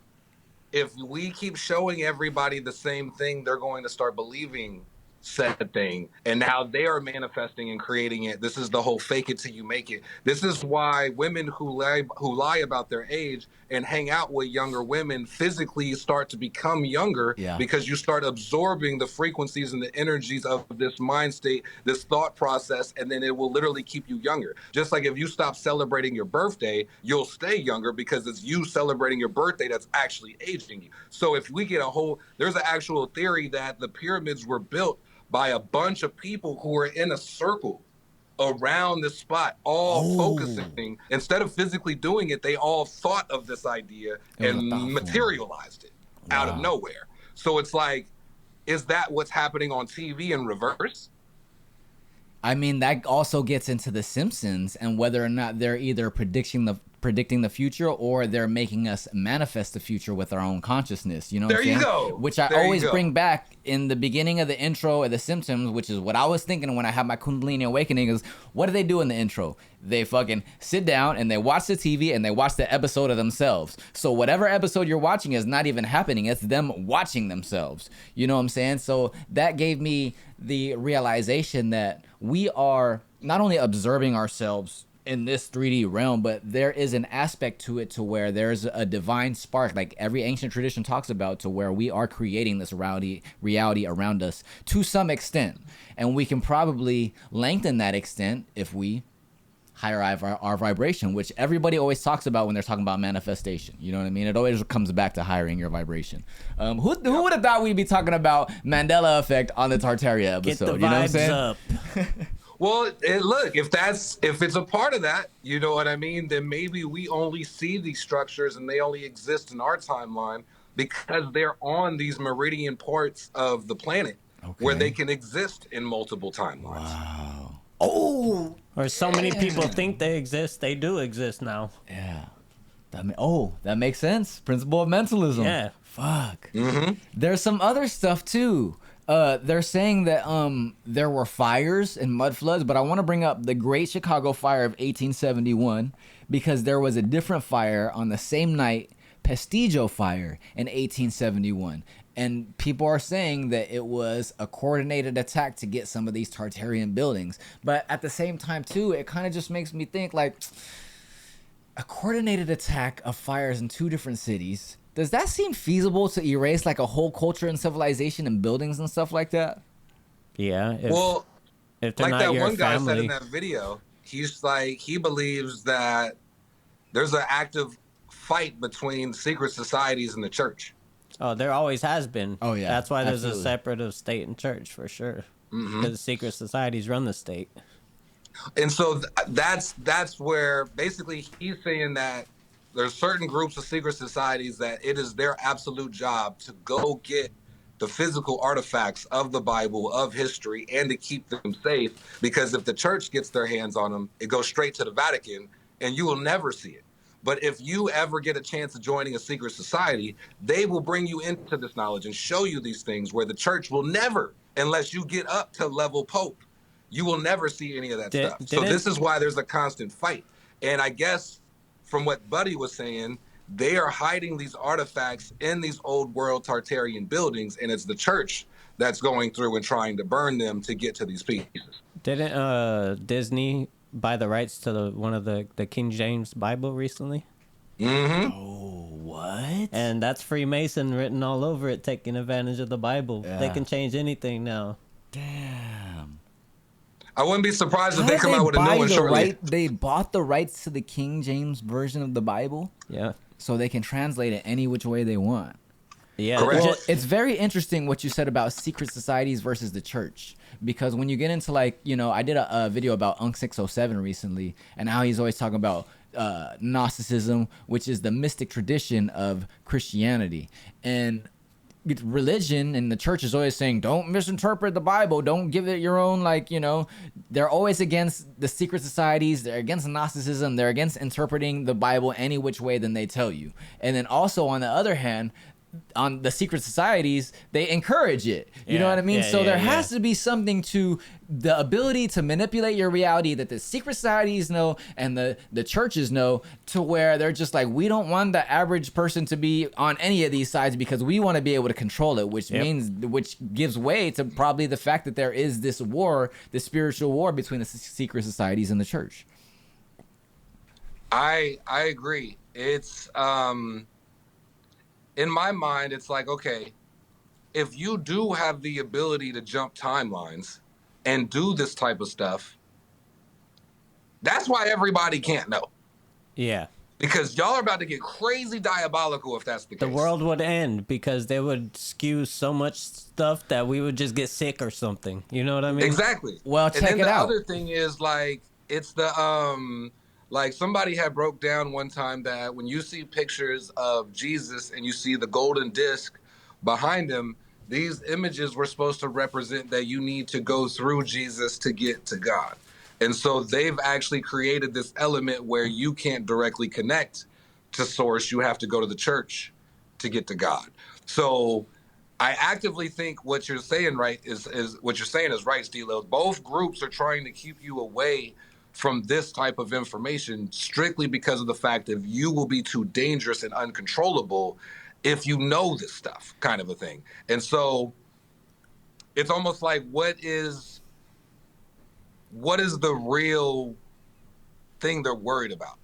Speaker 5: if we keep showing everybody the same thing, they're going to start believing said thing, and now they are manifesting and creating it. This is the whole fake it till you make it. This is why women who lie about their age and hang out with younger women physically start to become younger, because you start absorbing the frequencies and the energies of this mind state, this thought process, and then it will literally keep you younger. Just like if you stop celebrating your birthday, you'll stay younger because it's you celebrating your birthday that's actually aging you. So if we get there's an actual theory that the pyramids were built by a bunch of people who were in a circle around this spot, all focusing. Instead of physically doing it, they all thought of this idea and materialized it out of nowhere. So it's like, is that what's happening on TV in reverse?
Speaker 1: I mean, that also gets into The Simpsons and whether or not they're either predicting predicting the future, or they're making us manifest the future with our own consciousness. You know what I'm saying?
Speaker 5: There you go.
Speaker 1: Which I
Speaker 5: There you
Speaker 1: always
Speaker 5: go.
Speaker 1: bring back in the beginning of the intro of the symptoms, which is what I was thinking when I had my Kundalini awakening. Is what do they do in the intro? They fucking sit down and they watch the TV and they watch the episode of themselves. So whatever episode you're watching is not even happening. It's them watching themselves. You know what I'm saying? So that gave me the realization that we are not only observing ourselves in this 3D realm, but there is an aspect to it to where there's a divine spark, like every ancient tradition talks about, to where we are creating this reality around us to some extent. And we can probably lengthen that extent if we higher our vibration, which everybody always talks about when they're talking about manifestation. You know what I mean? It always comes back to hiring your vibration. Who would have thought we'd be talking about Mandela effect on the Tartaria episode?
Speaker 4: Get the
Speaker 1: You know what I'm
Speaker 4: vibes
Speaker 1: saying?
Speaker 4: up.
Speaker 5: Well, look, if it's a part of that, you know what I mean, then maybe we only see these structures and they only exist in our timeline because they're on these meridian parts of the planet where they can exist in multiple timelines.
Speaker 1: Wow. Oh,
Speaker 4: Or so many people think they exist. They do exist now.
Speaker 1: yeah. That makes sense. Principle of mentalism.
Speaker 4: Yeah.
Speaker 1: Fuck. There's some other stuff too. They're saying that there were fires and mud floods, but I want to bring up the Great Chicago Fire of 1871 because there was a different fire on the same night, Pestillo Fire in 1871. And people are saying that it was a coordinated attack to get some of these Tartarian buildings. But at the same time, too, it kind of just makes me think, like, a coordinated attack of fires in two different cities. Does that seem feasible to erase, like, a whole culture and civilization and buildings and stuff like that?
Speaker 4: Yeah.
Speaker 5: Well,
Speaker 4: if they're
Speaker 5: like
Speaker 4: not
Speaker 5: that
Speaker 4: your
Speaker 5: one guy said
Speaker 4: family.
Speaker 5: in that video, he's like, he believes that there's an active fight between secret societies and the church.
Speaker 4: Oh, there always has been.
Speaker 1: Oh, yeah,
Speaker 4: That's why there's
Speaker 1: absolutely.
Speaker 4: a separate of state and church for sure. Because secret societies run the state.
Speaker 5: And so that's where basically he's saying that there's certain groups of secret societies that it is their absolute job to go get the physical artifacts of the Bible, of history, and to keep them safe. Because if the church gets their hands on them, it goes straight to the Vatican and you will never see it. But if you ever get a chance of joining a secret society, they will bring you into this knowledge and show you these things where the church will never, unless you get up to level Pope, you will never see any of that stuff. So this is why there's a constant fight. And I guess from what Buddy was saying, they are hiding these artifacts in these old world Tartarian buildings, and it's the church that's going through and trying to burn them to get to these pieces.
Speaker 4: Didn't Disney buy the rights to one of the King James Bible recently?
Speaker 1: Oh, what?
Speaker 4: And that's Freemason written all over it, taking advantage of the Bible. They
Speaker 1: Yeah.
Speaker 4: can change anything now.
Speaker 1: Damn.
Speaker 5: I wouldn't be surprised if
Speaker 1: How
Speaker 5: they
Speaker 1: did
Speaker 5: come out with a new
Speaker 1: buy
Speaker 5: one
Speaker 1: the
Speaker 5: shortly.
Speaker 1: They bought the rights to the King James version of the Bible,
Speaker 4: Yeah.
Speaker 1: so they can translate it any which way they want.
Speaker 4: Yeah.
Speaker 5: Correct.
Speaker 1: Well, it's very interesting what you said about secret societies versus the church, because when you get into, like, you know, I did a video about Unk 607 recently, and how he's always talking about Gnosticism, which is the mystic tradition of Christianity, and religion and the church is always saying, don't misinterpret the Bible, don't give it your own, like, you know, they're always against the secret societies, they're against Gnosticism, they're against interpreting the Bible any which way than they tell you. And then also on the other hand, on the secret societies, they encourage it. You know
Speaker 4: Yeah,
Speaker 1: what I mean?
Speaker 4: yeah,
Speaker 1: So there
Speaker 4: yeah,
Speaker 1: has to be something to the ability to manipulate your reality that the secret societies know and the churches know, to where they're just like, we don't want the average person to be on any of these sides because we want to be able to control it, which which gives way to probably the fact that there is this war, this spiritual war between the secret societies and the church.
Speaker 5: I agree. It's in my mind, it's like, okay, if you do have the ability to jump timelines and do this type of stuff, that's why everybody can't know.
Speaker 4: Yeah.
Speaker 5: Because y'all are about to get crazy diabolical if that's the case.
Speaker 4: The world would end because they would skew so much stuff that we would just get sick or something. You know what I mean?
Speaker 5: Exactly.
Speaker 1: Well,
Speaker 5: and
Speaker 1: check
Speaker 5: then
Speaker 1: it
Speaker 5: the
Speaker 1: out.
Speaker 5: other thing is, like, it's the like somebody had broke down one time that when you see pictures of Jesus and you see the golden disc behind him, these images were supposed to represent that you need to go through Jesus to get to God. And so they've actually created this element where you can't directly connect to source. You have to go to the church to get to God. So I actively think what you're saying is what you're saying is right, Stilo. Both groups are trying to keep you away from this type of information strictly because of the fact that you will be too dangerous and uncontrollable if you know this stuff, kind of a thing. And so it's almost like what is the real thing they're worried about?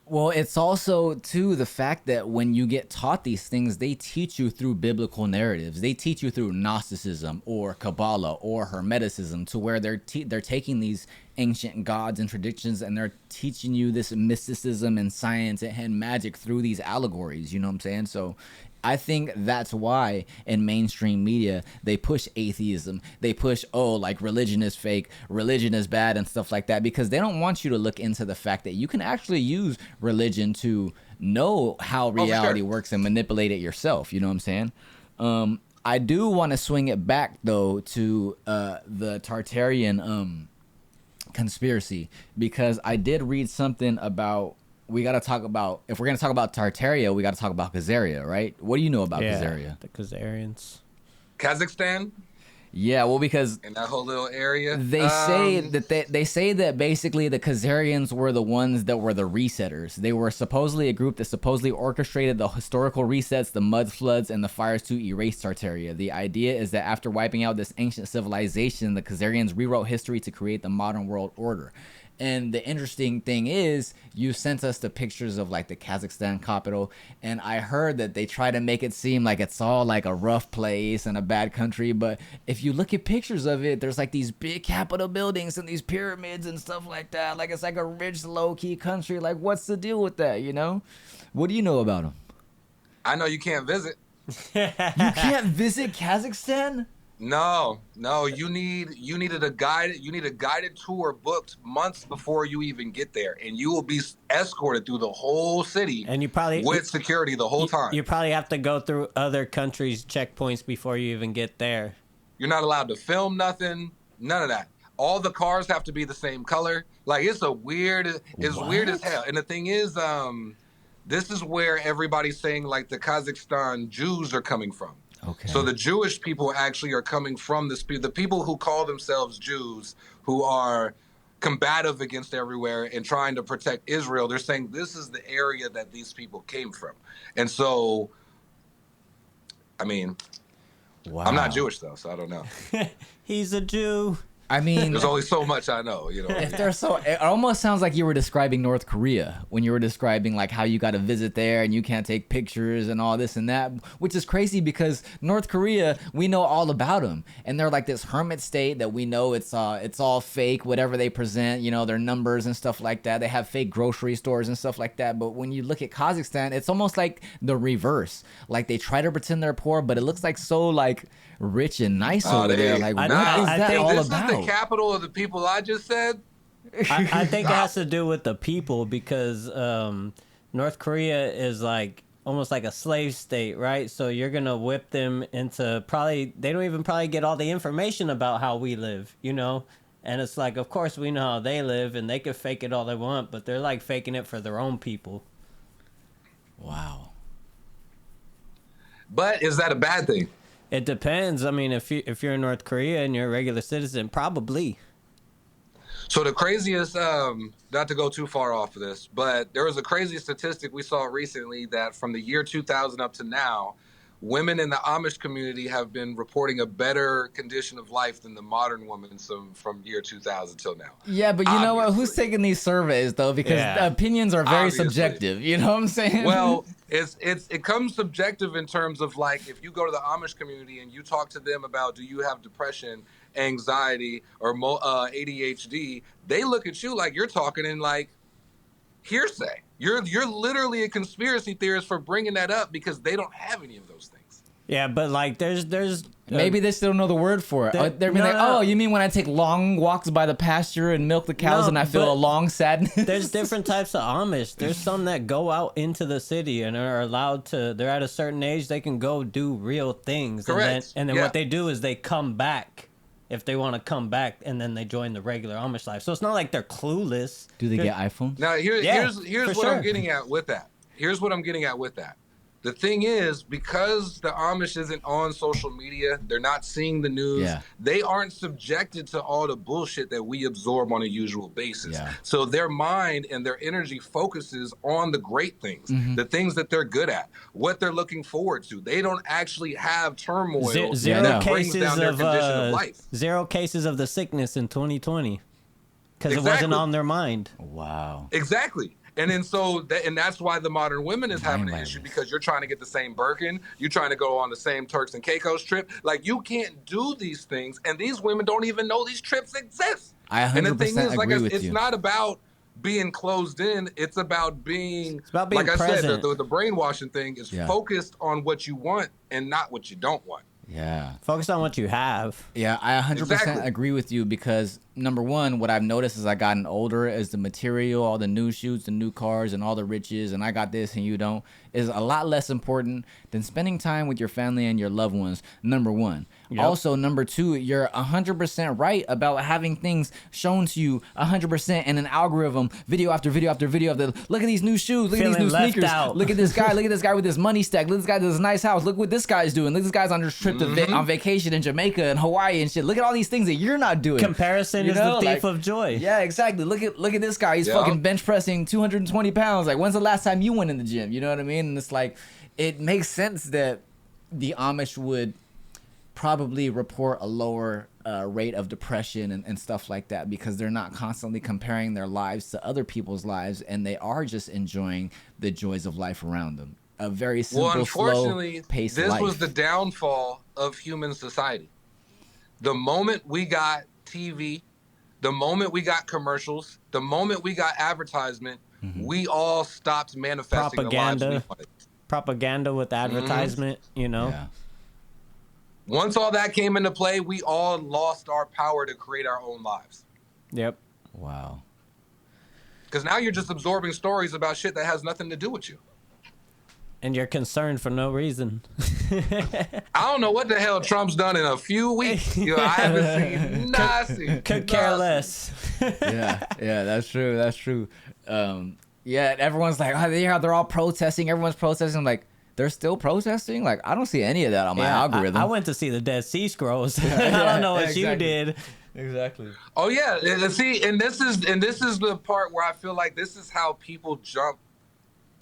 Speaker 1: Well, it's also, too, the fact that when you get taught these things, they teach you through biblical narratives. They teach you through Gnosticism or Kabbalah or Hermeticism, to where they're taking these ancient gods and traditions and they're teaching you this mysticism and science and magic through these allegories. You know what I'm saying? So I think that's why in mainstream media they push atheism. They push, like religion is fake, religion is bad and stuff like that, because they don't want you to look into the fact that you can actually use religion to know how reality works and manipulate it yourself. You know what I'm saying? I do want to swing it back though to the Tartarian conspiracy, because I did read something about, we got to talk about, if we're going to talk about Tartaria, we got to talk about Khazaria, right? What do you know about Khazaria?
Speaker 4: The Khazarians.
Speaker 5: Kazakhstan?
Speaker 1: Yeah, well, because
Speaker 5: in that whole little area,
Speaker 1: they say that they say that basically the Khazarians were the ones that were the resetters. They were supposedly a group that supposedly orchestrated the historical resets, the mud floods, and the fires to erase Tartaria. The idea is that after wiping out this ancient civilization, the Khazarians rewrote history to create the modern world order. And the interesting thing is, you sent us the pictures of like the Kazakhstan capital, and I heard that they try to make it seem like it's all like a rough place and a bad country. But if you look at pictures of it, there's like these big Capitol buildings and these pyramids and stuff like that. Like it's like a rich, low-key country. Like, what's the deal with that, you know? What do you know about them?
Speaker 5: I know you can't visit.
Speaker 1: You can't visit Kazakhstan?
Speaker 5: No, you need a guided tour booked months before you even get there, and you will be escorted through the whole city,
Speaker 4: and you probably
Speaker 5: with security the whole time.
Speaker 4: You probably have to go through other countries' checkpoints before you even get there.
Speaker 5: You're not allowed to film nothing, none of that. All the cars have to be the same color. Like it's weird as hell. And the thing is, this is where everybody's saying like the Kazakhstan Jews are coming from.
Speaker 1: Okay.
Speaker 5: So the Jewish people actually are coming from the people who call themselves Jews, who are combative against everywhere and trying to protect Israel. They're saying this is the area that these people came from. And so, I mean, wow. I'm not Jewish though, so I don't know.
Speaker 4: He's a Jew.
Speaker 1: I mean,
Speaker 5: there's only so much I know, you know.
Speaker 1: If they're so, it almost sounds like you were describing North Korea when you were describing like how you got to visit there and you can't take pictures and all this and that, which is crazy because North Korea, we know all about them, and they're like this hermit state that we know it's all fake, whatever they present, you know, their numbers and stuff like that. They have fake grocery stores and stuff like that. But when you look at Kazakhstan, it's almost like the reverse. Like they try to pretend they're poor, but it looks like so like rich and nice over there. Like, what is that all about?
Speaker 5: This is the capital of the people I just said.
Speaker 4: I think it has to do with the people because North Korea is like almost like a slave state, right? So you're gonna whip them into they don't even get all the information about how we live, you know? And it's like, of course we know how they live and they can fake it all they want, but they're like faking it for their own people.
Speaker 1: Wow.
Speaker 5: But is that a bad thing?
Speaker 4: It depends. I mean, if you're in North Korea and you're a regular citizen, probably.
Speaker 5: So the craziest, not to go too far off of this, but there was a crazy statistic we saw recently that from the year 2000 up to now, women in the Amish community have been reporting a better condition of life than the modern woman from year 2000 till now.
Speaker 1: Yeah, but you know what? Who's taking these surveys though? Because opinions are very subjective. You know what I'm saying?
Speaker 5: Well, it comes subjective in terms of like if you go to the Amish community and you talk to them about do you have depression, anxiety, or ADHD, they look at you like you're talking in like hearsay. You're literally a conspiracy theorist for bringing that up because they don't have any of those things.
Speaker 4: Yeah, but like there's
Speaker 1: maybe they still don't know the word for it. They're like, oh, you mean when I take long walks by the pasture and milk the cows and I feel a long sadness?
Speaker 4: There's different types of Amish. There's some that go out into the city and are allowed to. They're at a certain age they can go do real things.
Speaker 5: Correct.
Speaker 4: And then what they do is they come back. if they want to come back and then they join the regular Amish life. So it's not like they're clueless.
Speaker 1: Do they get iPhones?
Speaker 5: Now here's what
Speaker 4: sure.
Speaker 5: I'm getting at with that. Here's what I'm getting at with that. The thing is, because the Amish isn't on social media, they're not seeing the news.
Speaker 1: Yeah.
Speaker 5: They aren't subjected to all the bullshit that we absorb on a usual basis.
Speaker 1: Yeah.
Speaker 5: So their mind and their energy focuses on the great things, the things that they're good at, what they're looking forward to. They don't actually have turmoil
Speaker 4: Zero
Speaker 5: that brings
Speaker 4: cases
Speaker 5: down their
Speaker 4: of
Speaker 5: condition of life.
Speaker 4: 0 cases of the sickness in 2020 because it
Speaker 5: Exactly.
Speaker 4: wasn't on their mind.
Speaker 1: Wow.
Speaker 5: Exactly. And then and that's why the modern women is having an issue, because you're trying to get the same Birkin, you're trying to go on the same Turks and Caicos trip. Like, you can't do these things, and these women don't even know these trips exist.
Speaker 1: I 100%
Speaker 5: and the thing is, like,
Speaker 1: agree with
Speaker 5: it's
Speaker 1: you.
Speaker 5: not about being closed in. It's about being,
Speaker 4: about being
Speaker 5: like I
Speaker 4: present.
Speaker 5: said, the brainwashing thing is focused on what you want and not what you don't want.
Speaker 1: Yeah.
Speaker 4: Focus on what you have.
Speaker 1: Yeah, I 100%
Speaker 5: Exactly.
Speaker 1: agree with you because, number one, what I've noticed as I gotten older is the material, all the new shoes, the new cars, and all the riches, and I got this and you don't, is a lot less important than spending time with your family and your loved ones, number one.
Speaker 4: Yep.
Speaker 1: Also, number two, you're 100% right about having things shown to you 100% in an algorithm, video after video after video after, look at these new shoes, look at
Speaker 4: Feeling
Speaker 1: these new
Speaker 4: left
Speaker 1: sneakers,
Speaker 4: out.
Speaker 1: look at this guy with this money stack, look at this guy with this nice house, look what this guy's doing, look at this guy's on this trip to on vacation in Jamaica and Hawaii and shit, look at all these things that you're not doing.
Speaker 4: Comparison
Speaker 1: You
Speaker 4: is
Speaker 1: know,
Speaker 4: the thief
Speaker 1: like-
Speaker 4: of joy.
Speaker 1: Yeah, exactly. Look at this guy. He's
Speaker 5: Yeah.
Speaker 1: fucking bench pressing 220 pounds. Like, when's the last time you went in the gym? You know what I mean? And it's like, it makes sense that the Amish would probably report a lower rate of depression and stuff like that because they're not constantly comparing their lives to other people's lives, and they are just enjoying the joys of life around them. A very simple,
Speaker 5: Well, unfortunately,
Speaker 1: slow-paced
Speaker 5: this
Speaker 1: life.
Speaker 5: was the downfall of human society. The moment we got TV, the moment we got commercials, the moment we got advertisement, we all stopped manifesting the lives we
Speaker 4: Propaganda.
Speaker 5: wanted.
Speaker 4: Propaganda with advertisement, you know.
Speaker 1: Yeah.
Speaker 5: Once all that came into play, we all lost our power to create our own lives.
Speaker 4: Yep.
Speaker 1: Wow.
Speaker 5: Because now you're just absorbing stories about shit that has nothing to do with you.
Speaker 4: And you're concerned for no reason.
Speaker 5: I don't know what the hell Trump's done in a few weeks. You know, I haven't seen nothing.
Speaker 4: Could care
Speaker 5: Nothing.
Speaker 4: less.
Speaker 1: yeah, that's true. That's true. Yeah, everyone's like, oh, they're all protesting. Everyone's protesting. I'm like, they're still protesting? Like, I don't see any of that on my algorithm.
Speaker 4: I went to see the Dead Sea Scrolls. I don't know what you
Speaker 1: exactly.
Speaker 4: did.
Speaker 1: Exactly.
Speaker 5: Oh yeah, and see, and this is the part where I feel like this is how people jump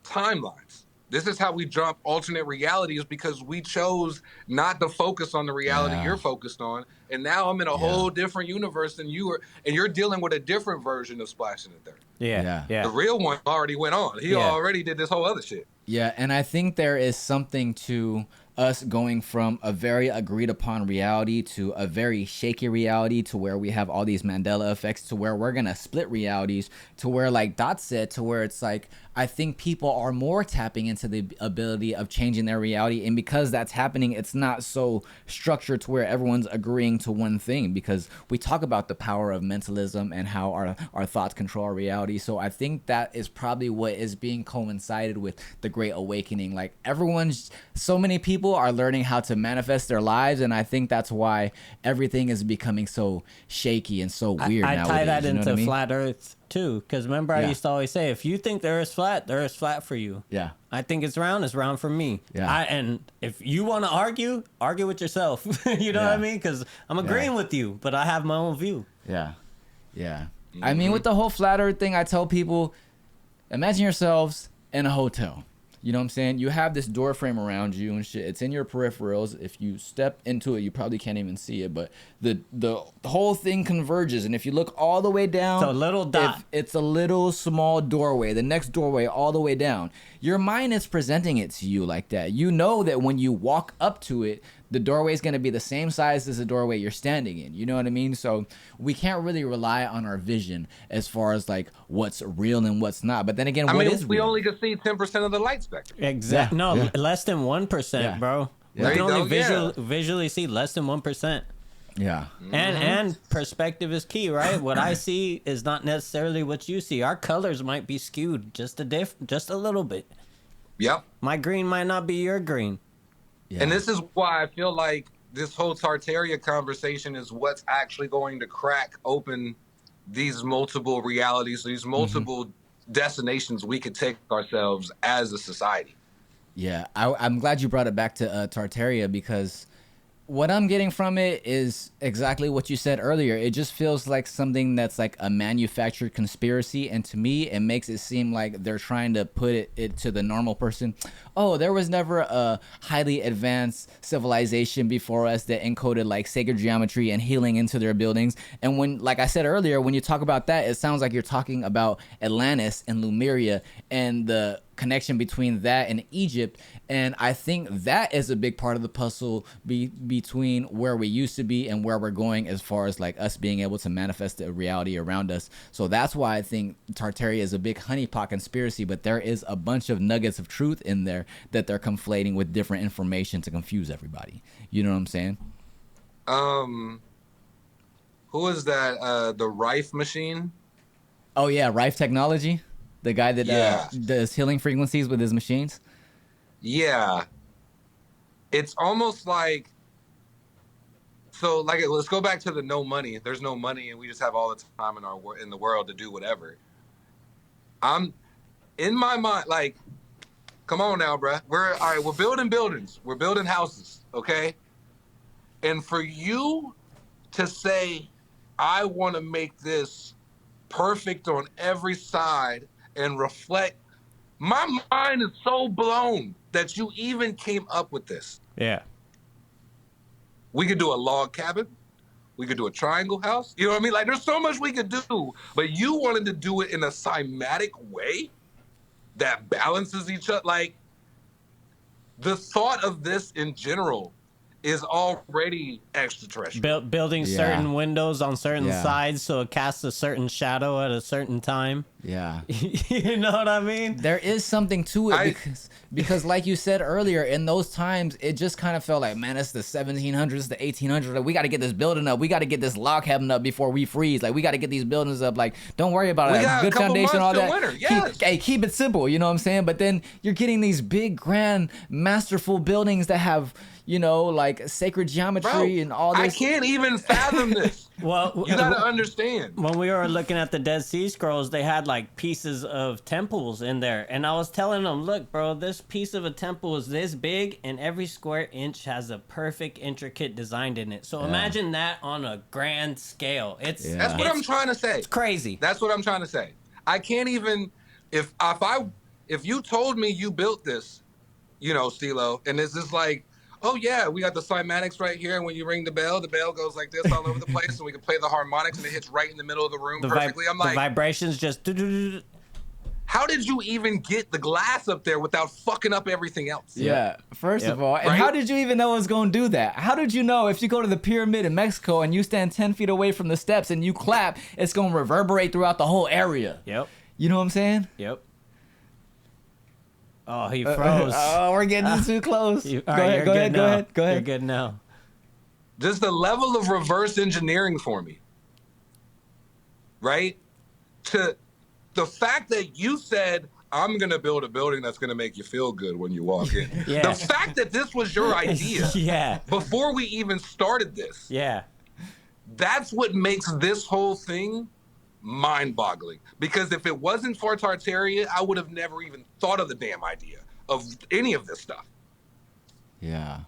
Speaker 5: timelines. This is how we jump alternate realities because we chose not to focus on the reality
Speaker 1: Yeah.
Speaker 5: you're focused on, and now I'm in a whole different universe than you are, and you're dealing with a different version of Splashing the Third.
Speaker 1: Yeah.
Speaker 4: Yeah.
Speaker 5: The real one already went on. He
Speaker 4: Yeah.
Speaker 5: already did this whole other shit.
Speaker 1: Yeah, and I think there is something to us going from a very agreed upon reality to a very shaky reality to where we have all these Mandela effects to where we're going to split realities to where, like Dot said, to where it's like, I think people are more tapping into the ability of changing their reality. And because that's happening, it's not so structured to where everyone's agreeing to one thing, because we talk about the power of mentalism and how our thoughts control our reality. So I think that is probably what is being coincided with the Great Awakening. Like, so many people are learning how to manifest their lives. And I think that's why everything is becoming so shaky and so weird
Speaker 4: I
Speaker 1: nowadays.
Speaker 4: tie that
Speaker 1: you know
Speaker 4: into
Speaker 1: what I mean?
Speaker 4: flat Earth too, because remember I
Speaker 1: Yeah.
Speaker 4: used to always say, if you think the Earth's flat for you.
Speaker 1: Yeah.
Speaker 4: I think it's round for me.
Speaker 1: Yeah.
Speaker 4: And if you want to argue with yourself. You know what I
Speaker 1: Yeah.
Speaker 4: mean? Because I'm agreeing with you, but I have my own view.
Speaker 1: Yeah. Yeah. I mean, with the whole flat earth thing, I tell people, imagine yourselves in a hotel. You know what I'm saying? You have this door frame around you and shit. It's in your peripherals. If you step into it, you probably can't even see it. But the whole thing converges. And if you look all the way down,
Speaker 4: It's a little dot.
Speaker 1: it's a little small doorway, the next doorway all the way down. Your mind is presenting it to you like that. You know that when you walk up to it, the doorway is going to be the same size as the doorway you're standing in. You know what I mean? So we can't really rely on our vision as far as like what's real and what's not. But then again,
Speaker 5: I
Speaker 1: what
Speaker 5: mean,
Speaker 1: is
Speaker 5: we
Speaker 1: real?
Speaker 5: only can see 10% of the light spectrum.
Speaker 4: Exactly.
Speaker 1: Yeah,
Speaker 4: No,
Speaker 1: yeah.
Speaker 4: less than 1%,
Speaker 1: Yeah.
Speaker 4: bro.
Speaker 1: Yeah.
Speaker 4: We
Speaker 5: There
Speaker 4: can
Speaker 5: you
Speaker 4: only
Speaker 5: go,
Speaker 4: visually see less than 1%.
Speaker 1: Yeah.
Speaker 4: And perspective is key, right? What I see is not necessarily what you see. Our colors might be skewed just a little bit.
Speaker 5: Yep.
Speaker 4: My green might not be your green.
Speaker 1: Yeah.
Speaker 5: And this is why I feel like this whole Tartaria conversation is what's actually going to crack open these multiple realities, these multiple destinations we could take ourselves as a society.
Speaker 1: Yeah, I'm glad you brought it back to Tartaria, because what I'm getting from it is exactly what you said earlier. It just feels like something that's like a manufactured conspiracy, and to me, it makes it seem like they're trying to put it to the normal person. Oh, there was never a highly advanced civilization before us that encoded like sacred geometry and healing into their buildings. And when, like I said earlier, when you talk about that, it sounds like you're talking about Atlantis and Lemuria and the connection between that and Egypt. And I think that is a big part of the puzzle between where we used to be and where we're going, as far as like us being able to manifest the reality around us. So that's why I think Tartaria is a big honeypot conspiracy, but there is a bunch of nuggets of truth in there that they're conflating with different information to confuse everybody. You know what I'm saying?
Speaker 5: Who is that? The Rife machine?
Speaker 1: Oh yeah, Rife Technology, the guy that does healing frequencies with his machines.
Speaker 5: Yeah, it's almost like, so like, let's go back to the no money. There's no money, and we just have all the time in the world to do whatever. I'm in my mind like, come on now, bruh. We're building buildings. We're building houses, okay? And for you to say, I want to make this perfect on every side and reflect, my mind is so blown that you even came up with this.
Speaker 4: Yeah.
Speaker 5: We could do a log cabin. We could do a triangle house. You know what I mean? Like, there's so much we could do, but you wanted to do it in a cymatic way that balances each other. Like, the thought of this in general is already extraterrestrial.
Speaker 4: Building certain windows on certain sides so it casts a certain shadow at a certain time.
Speaker 1: Yeah.
Speaker 4: You know what I mean?
Speaker 1: There is something to it because like you said earlier, in those times, it just kind of felt like, man, it's the 1700s, the 1800s. Like, we got to get this building up. We got to get this log cabin up before we freeze. Like, we got to get these buildings up. Like, don't worry about it. Good foundation, all that.
Speaker 5: Winter. Yes.
Speaker 1: Keep it simple. You know what I'm saying? But then you're getting these big, grand, masterful buildings that have, you know, like sacred geometry and all this.
Speaker 5: I can't even fathom this.
Speaker 4: Well,
Speaker 5: you gotta understand.
Speaker 4: When we were looking at the Dead Sea Scrolls, they had like pieces of temples in there, and I was telling them, "Look, bro, this piece of a temple is this big, and every square inch has a perfect, intricate design in it. So imagine that on a grand scale. That's
Speaker 5: what I'm trying to say.
Speaker 4: It's crazy.
Speaker 5: That's what I'm trying to say. I can't even if you told me you built this, you know, Stilo, and this is like, oh yeah, we got the cymatics right here, and when you ring the bell goes like this all over the place, and we can play the harmonics, and it hits right in the middle of the room perfectly. I'm like,
Speaker 4: the vibrations just.
Speaker 5: How did you even get the glass up there without fucking up everything else?
Speaker 1: Yeah, first of all, and how did you even know it was going to do that? How did you know if you go to the pyramid in Mexico and you stand 10 feet away from the steps and you clap, it's going to reverberate throughout the whole area?
Speaker 4: Yep.
Speaker 1: You know what I'm saying?
Speaker 4: Yep. Oh, he froze.
Speaker 1: We're getting too close.
Speaker 4: Go ahead. You're good now.
Speaker 5: Just the level of reverse engineering for me, right? To the fact that you said, I'm going to build a building that's going to make you feel good when you walk in. The fact that this was your idea before we even started this.
Speaker 4: Yeah.
Speaker 5: That's what makes this whole thing mind-boggling, because if it wasn't for Tartaria, I would have never even thought of the damn idea of any of this stuff.
Speaker 1: Yeah.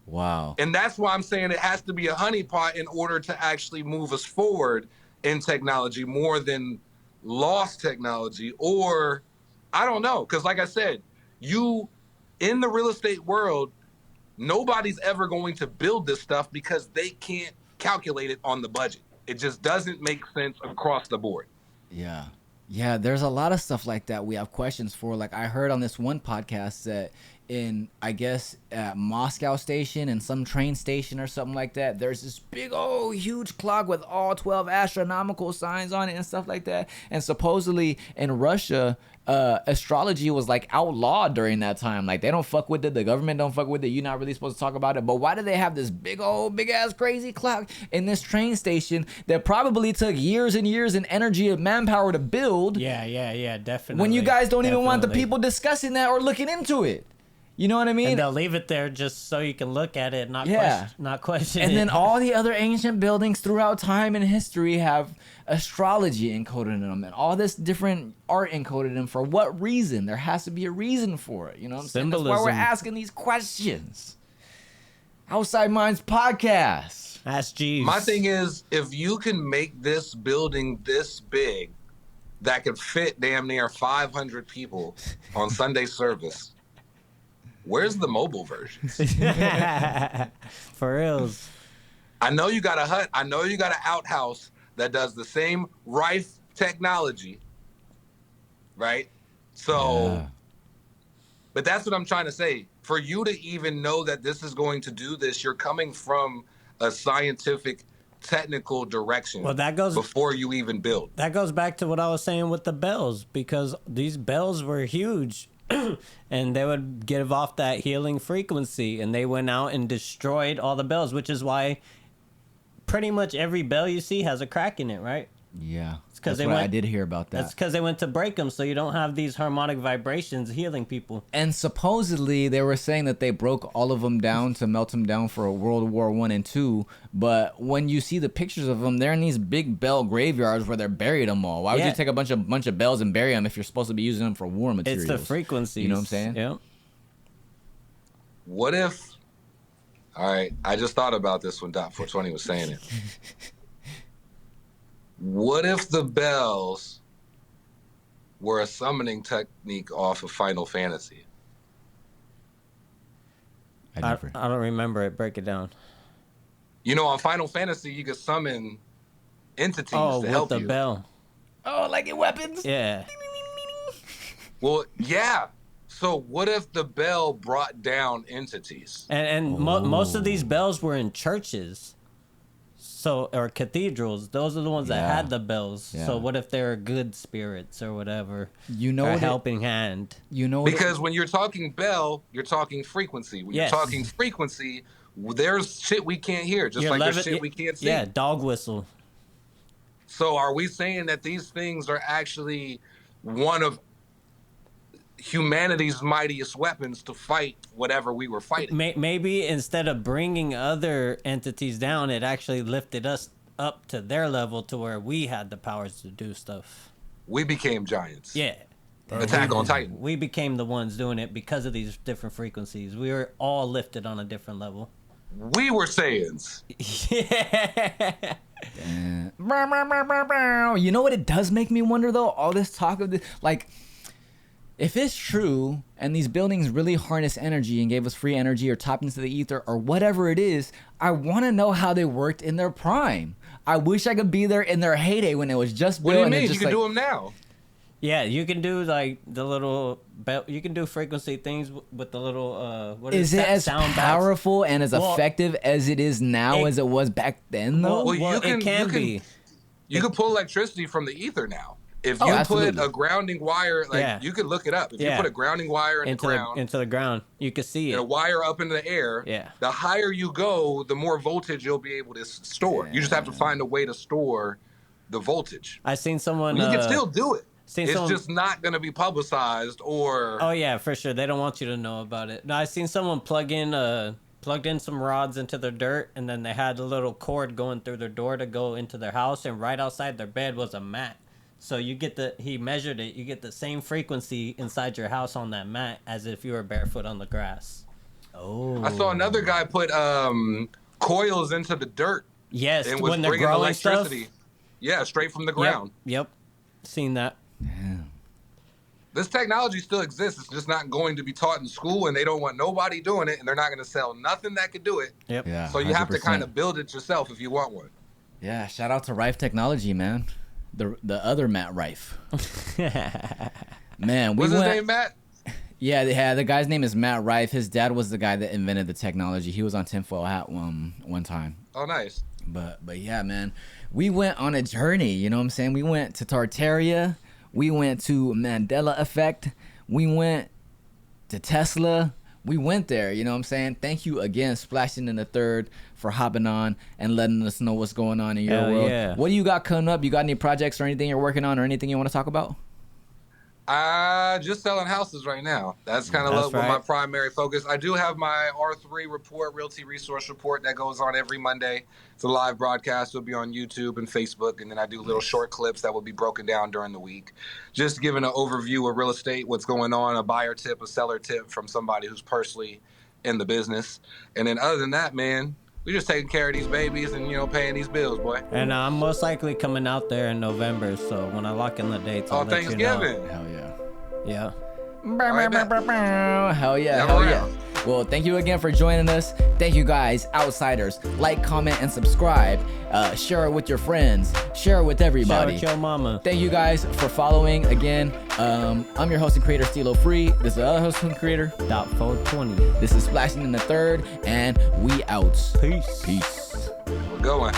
Speaker 1: Wow.
Speaker 5: And that's why I'm saying it has to be a honeypot in order to actually move us forward in technology more than lost technology, or I don't know, because like I said, you in the real estate world, nobody's ever going to build this stuff because they can't calculate it on the budget. It just doesn't make sense across the board.
Speaker 1: Yeah. Yeah, there's a lot of stuff like that we have questions for. Like, I heard on this one podcast that in, I guess, Moscow station and some train station or something like that, there's this big, huge clock with all 12 astronomical signs on it and stuff like that. And supposedly in Russia, astrology was like outlawed during that time. Like, they don't fuck with it. The government don't fuck with it. You're not really supposed to talk about it. But why do they have this big ass crazy clock in this train station that probably took years and years and energy and manpower to build?
Speaker 4: Yeah, definitely.
Speaker 1: When you guys don't even want the people discussing that or looking into it. You know what I mean?
Speaker 4: And they'll leave it there just so you can look at it, not question
Speaker 1: And
Speaker 4: it.
Speaker 1: then all the other ancient buildings throughout time and history have astrology encoded in them and all this different art encoded in them. For what reason? There has to be a reason for it. You know what I'm saying? That's why we're
Speaker 4: Symbolism.
Speaker 1: asking these questions. Outside Minds Podcast.
Speaker 4: Ask Jeeves.
Speaker 5: My thing is, if you can make this building this big that could fit damn near 500 people on Sunday service, where's the mobile version?
Speaker 4: For reals.
Speaker 5: I know you got a hut. I know you got an outhouse that does the same Rife technology, right? So,
Speaker 1: Yeah.
Speaker 5: but that's what I'm trying to say. For you to even know that this is going to do this, you're coming from a scientific, technical direction.
Speaker 4: Well, that goes
Speaker 5: before you even build.
Speaker 4: That goes back to what I was saying with the bells, because these bells were huge and they would give off that healing frequency, and they went out and destroyed all the bells, which is why pretty much every bell you see has a crack in it, right?
Speaker 1: Yeah.
Speaker 4: 'cause
Speaker 1: That's
Speaker 4: they
Speaker 1: what I
Speaker 4: went-
Speaker 1: did hear about
Speaker 4: That's
Speaker 1: that.
Speaker 4: because they went to break them, so you don't have these harmonic vibrations healing people.
Speaker 1: And supposedly they were saying that they broke all of them down to melt them down for World War I and II. But when you see the pictures of them, they're in these big bell graveyards where they're buried them all. Why would
Speaker 4: Yeah.
Speaker 1: you take a bunch of bells and bury them if you're supposed to be using them for war materials?
Speaker 4: It's the frequencies.
Speaker 1: You know what I'm saying?
Speaker 4: Yeah.
Speaker 5: What if? All right, I just thought about this when Dot 420 was saying it. What if the bells were a summoning technique off of Final Fantasy?
Speaker 1: I
Speaker 4: I
Speaker 1: never.
Speaker 4: don't remember it. Break it down.
Speaker 5: You know, on Final Fantasy, you could summon entities
Speaker 4: Oh,
Speaker 5: to
Speaker 4: with
Speaker 5: help
Speaker 4: the
Speaker 5: you.
Speaker 4: bell.
Speaker 1: Oh, like in weapons?
Speaker 4: Yeah.
Speaker 5: Well, yeah. So what if the bell brought down entities?
Speaker 4: And most of these bells were in churches. So, or cathedrals. Those are the ones that
Speaker 1: Yeah.
Speaker 4: had the bells.
Speaker 1: Yeah.
Speaker 4: So what if they're good spirits or whatever?
Speaker 1: You know
Speaker 4: Or a
Speaker 1: what it-
Speaker 4: helping hand.
Speaker 1: You know what it-
Speaker 5: Because when you're talking bell, you're talking frequency. When
Speaker 4: Yes.
Speaker 5: you're talking frequency, there's shit we can't hear, just
Speaker 4: Your
Speaker 5: like there's
Speaker 4: levi-
Speaker 5: shit we can't see.
Speaker 4: Yeah, dog whistle.
Speaker 5: So are we saying that these things are actually one of humanity's mightiest weapons to fight whatever we were fighting?
Speaker 4: Maybe instead of bringing other entities down, it actually lifted us up to their level to where we had the powers to do stuff.
Speaker 5: We became giants.
Speaker 4: Yeah.
Speaker 5: Attack on Titan.
Speaker 4: We became the ones doing it because of these different frequencies. We were all lifted on a different level.
Speaker 5: We were Saiyans.
Speaker 4: Yeah.
Speaker 1: You know what it does make me wonder though? All this talk of this, like, if it's true and these buildings really harness energy and gave us free energy or tapped into the ether or whatever it is, I want to know how they worked in their prime. I wish I could be there in their heyday when it was just
Speaker 5: What
Speaker 1: built.
Speaker 5: do you
Speaker 1: and
Speaker 5: mean?
Speaker 1: it's
Speaker 5: You
Speaker 1: just
Speaker 5: can
Speaker 1: like,
Speaker 5: do them now.
Speaker 4: Yeah, you can do like the little bell. You can do frequency things with the little. What
Speaker 1: is it as
Speaker 4: sound
Speaker 1: powerful and as
Speaker 4: Well,
Speaker 1: effective as it is now
Speaker 4: it-
Speaker 1: as it was back then though?
Speaker 5: Well,
Speaker 4: Well,
Speaker 5: you can,
Speaker 4: it can
Speaker 5: you can
Speaker 4: be.
Speaker 5: You can pull electricity from the ether now. If
Speaker 1: Oh,
Speaker 5: you
Speaker 1: absolutely.
Speaker 5: put a grounding wire, like
Speaker 4: Yeah.
Speaker 5: you could look it up. If
Speaker 4: Yeah.
Speaker 5: you put a grounding wire in
Speaker 4: into
Speaker 5: the ground
Speaker 4: the ground. You can see
Speaker 5: and a
Speaker 4: it.
Speaker 5: wire up into the air,
Speaker 4: Yeah.
Speaker 5: the higher you go, the more voltage you'll be able to store. You just have to find a way to store the voltage.
Speaker 4: I seen someone.
Speaker 5: You can still do it.
Speaker 4: seen
Speaker 5: It's
Speaker 4: someone-
Speaker 5: just not going to be publicized or.
Speaker 4: Oh yeah, for sure. They don't want you to know about it. No, I seen someone plugged in some rods into their dirt, and then they had a little cord going through their door to go into their house, and right outside their bed was a mat. So he measured it. You get the same frequency inside your house on that mat as if you were barefoot on the grass.
Speaker 1: Oh,
Speaker 5: I saw another guy put coils into the dirt
Speaker 4: Yes,
Speaker 5: and was
Speaker 4: when they're
Speaker 5: bringing
Speaker 4: growing stuff.
Speaker 5: electricity. Yeah, straight from the ground.
Speaker 4: Yep. Seen that.
Speaker 5: This technology still exists. It's just not going to be taught in school, and they don't want nobody doing it, and they're not going to sell nothing that could do it.
Speaker 4: Yep.
Speaker 1: yeah.
Speaker 5: So you have to
Speaker 1: 100%.
Speaker 5: kind of build it yourself if you want one.
Speaker 1: Yeah, shout out to Rife Technology, man. The other Matt Rife. Man, we
Speaker 5: What's his
Speaker 1: went.
Speaker 5: name, Matt?
Speaker 1: Yeah, the guy's name is Matt Rife. His dad was the guy that invented the technology. He was on Tinfoil Hat one time.
Speaker 5: Oh, nice.
Speaker 1: But yeah, man, we went on a journey. You know what I'm saying? We went to Tartaria. We went to Mandela Effect. We went to Tesla. We went there. You know what I'm saying? Thank you again, Splashingtonthe3rd, for hopping on and letting us know what's going on in your
Speaker 4: Hell
Speaker 1: world.
Speaker 4: yeah.
Speaker 1: What do you got coming up? You got any projects or anything you're working on or anything you want to talk about?
Speaker 5: Just selling houses right now. That's kind of
Speaker 4: That's
Speaker 5: what my
Speaker 4: right.
Speaker 5: primary focus. I do have my R3 report, Realty Resource Report, that goes on every Monday. It's a live broadcast. It'll be on YouTube and Facebook, and then I do little short clips that will be broken down during the week. Just giving an overview of real estate, what's going on, a buyer tip, a seller tip from somebody who's personally in the business. And then other than that, man, we just taking care of these babies and, paying these bills, boy.
Speaker 4: And I'm most likely coming out there in November, so when I lock in the dates, I'll
Speaker 5: Oh,
Speaker 4: let you know.
Speaker 5: Thanksgiving.
Speaker 1: Hell yeah.
Speaker 4: Yeah.
Speaker 1: Hell yeah,
Speaker 5: Never
Speaker 1: hell yeah.
Speaker 5: around.
Speaker 1: Well, thank you again for joining us. Thank you guys, outsiders. Like, comment, and subscribe. Share it with your friends. Share it with
Speaker 4: Shout
Speaker 1: everybody.
Speaker 4: out your mama.
Speaker 1: Thank you guys for following. Again, I'm your host and creator, Stilo Free. This is the other host and creator.
Speaker 4: Dot 420.
Speaker 1: This is Splashing in the Third, and we out.
Speaker 4: Peace.
Speaker 1: Peace.
Speaker 5: We're going.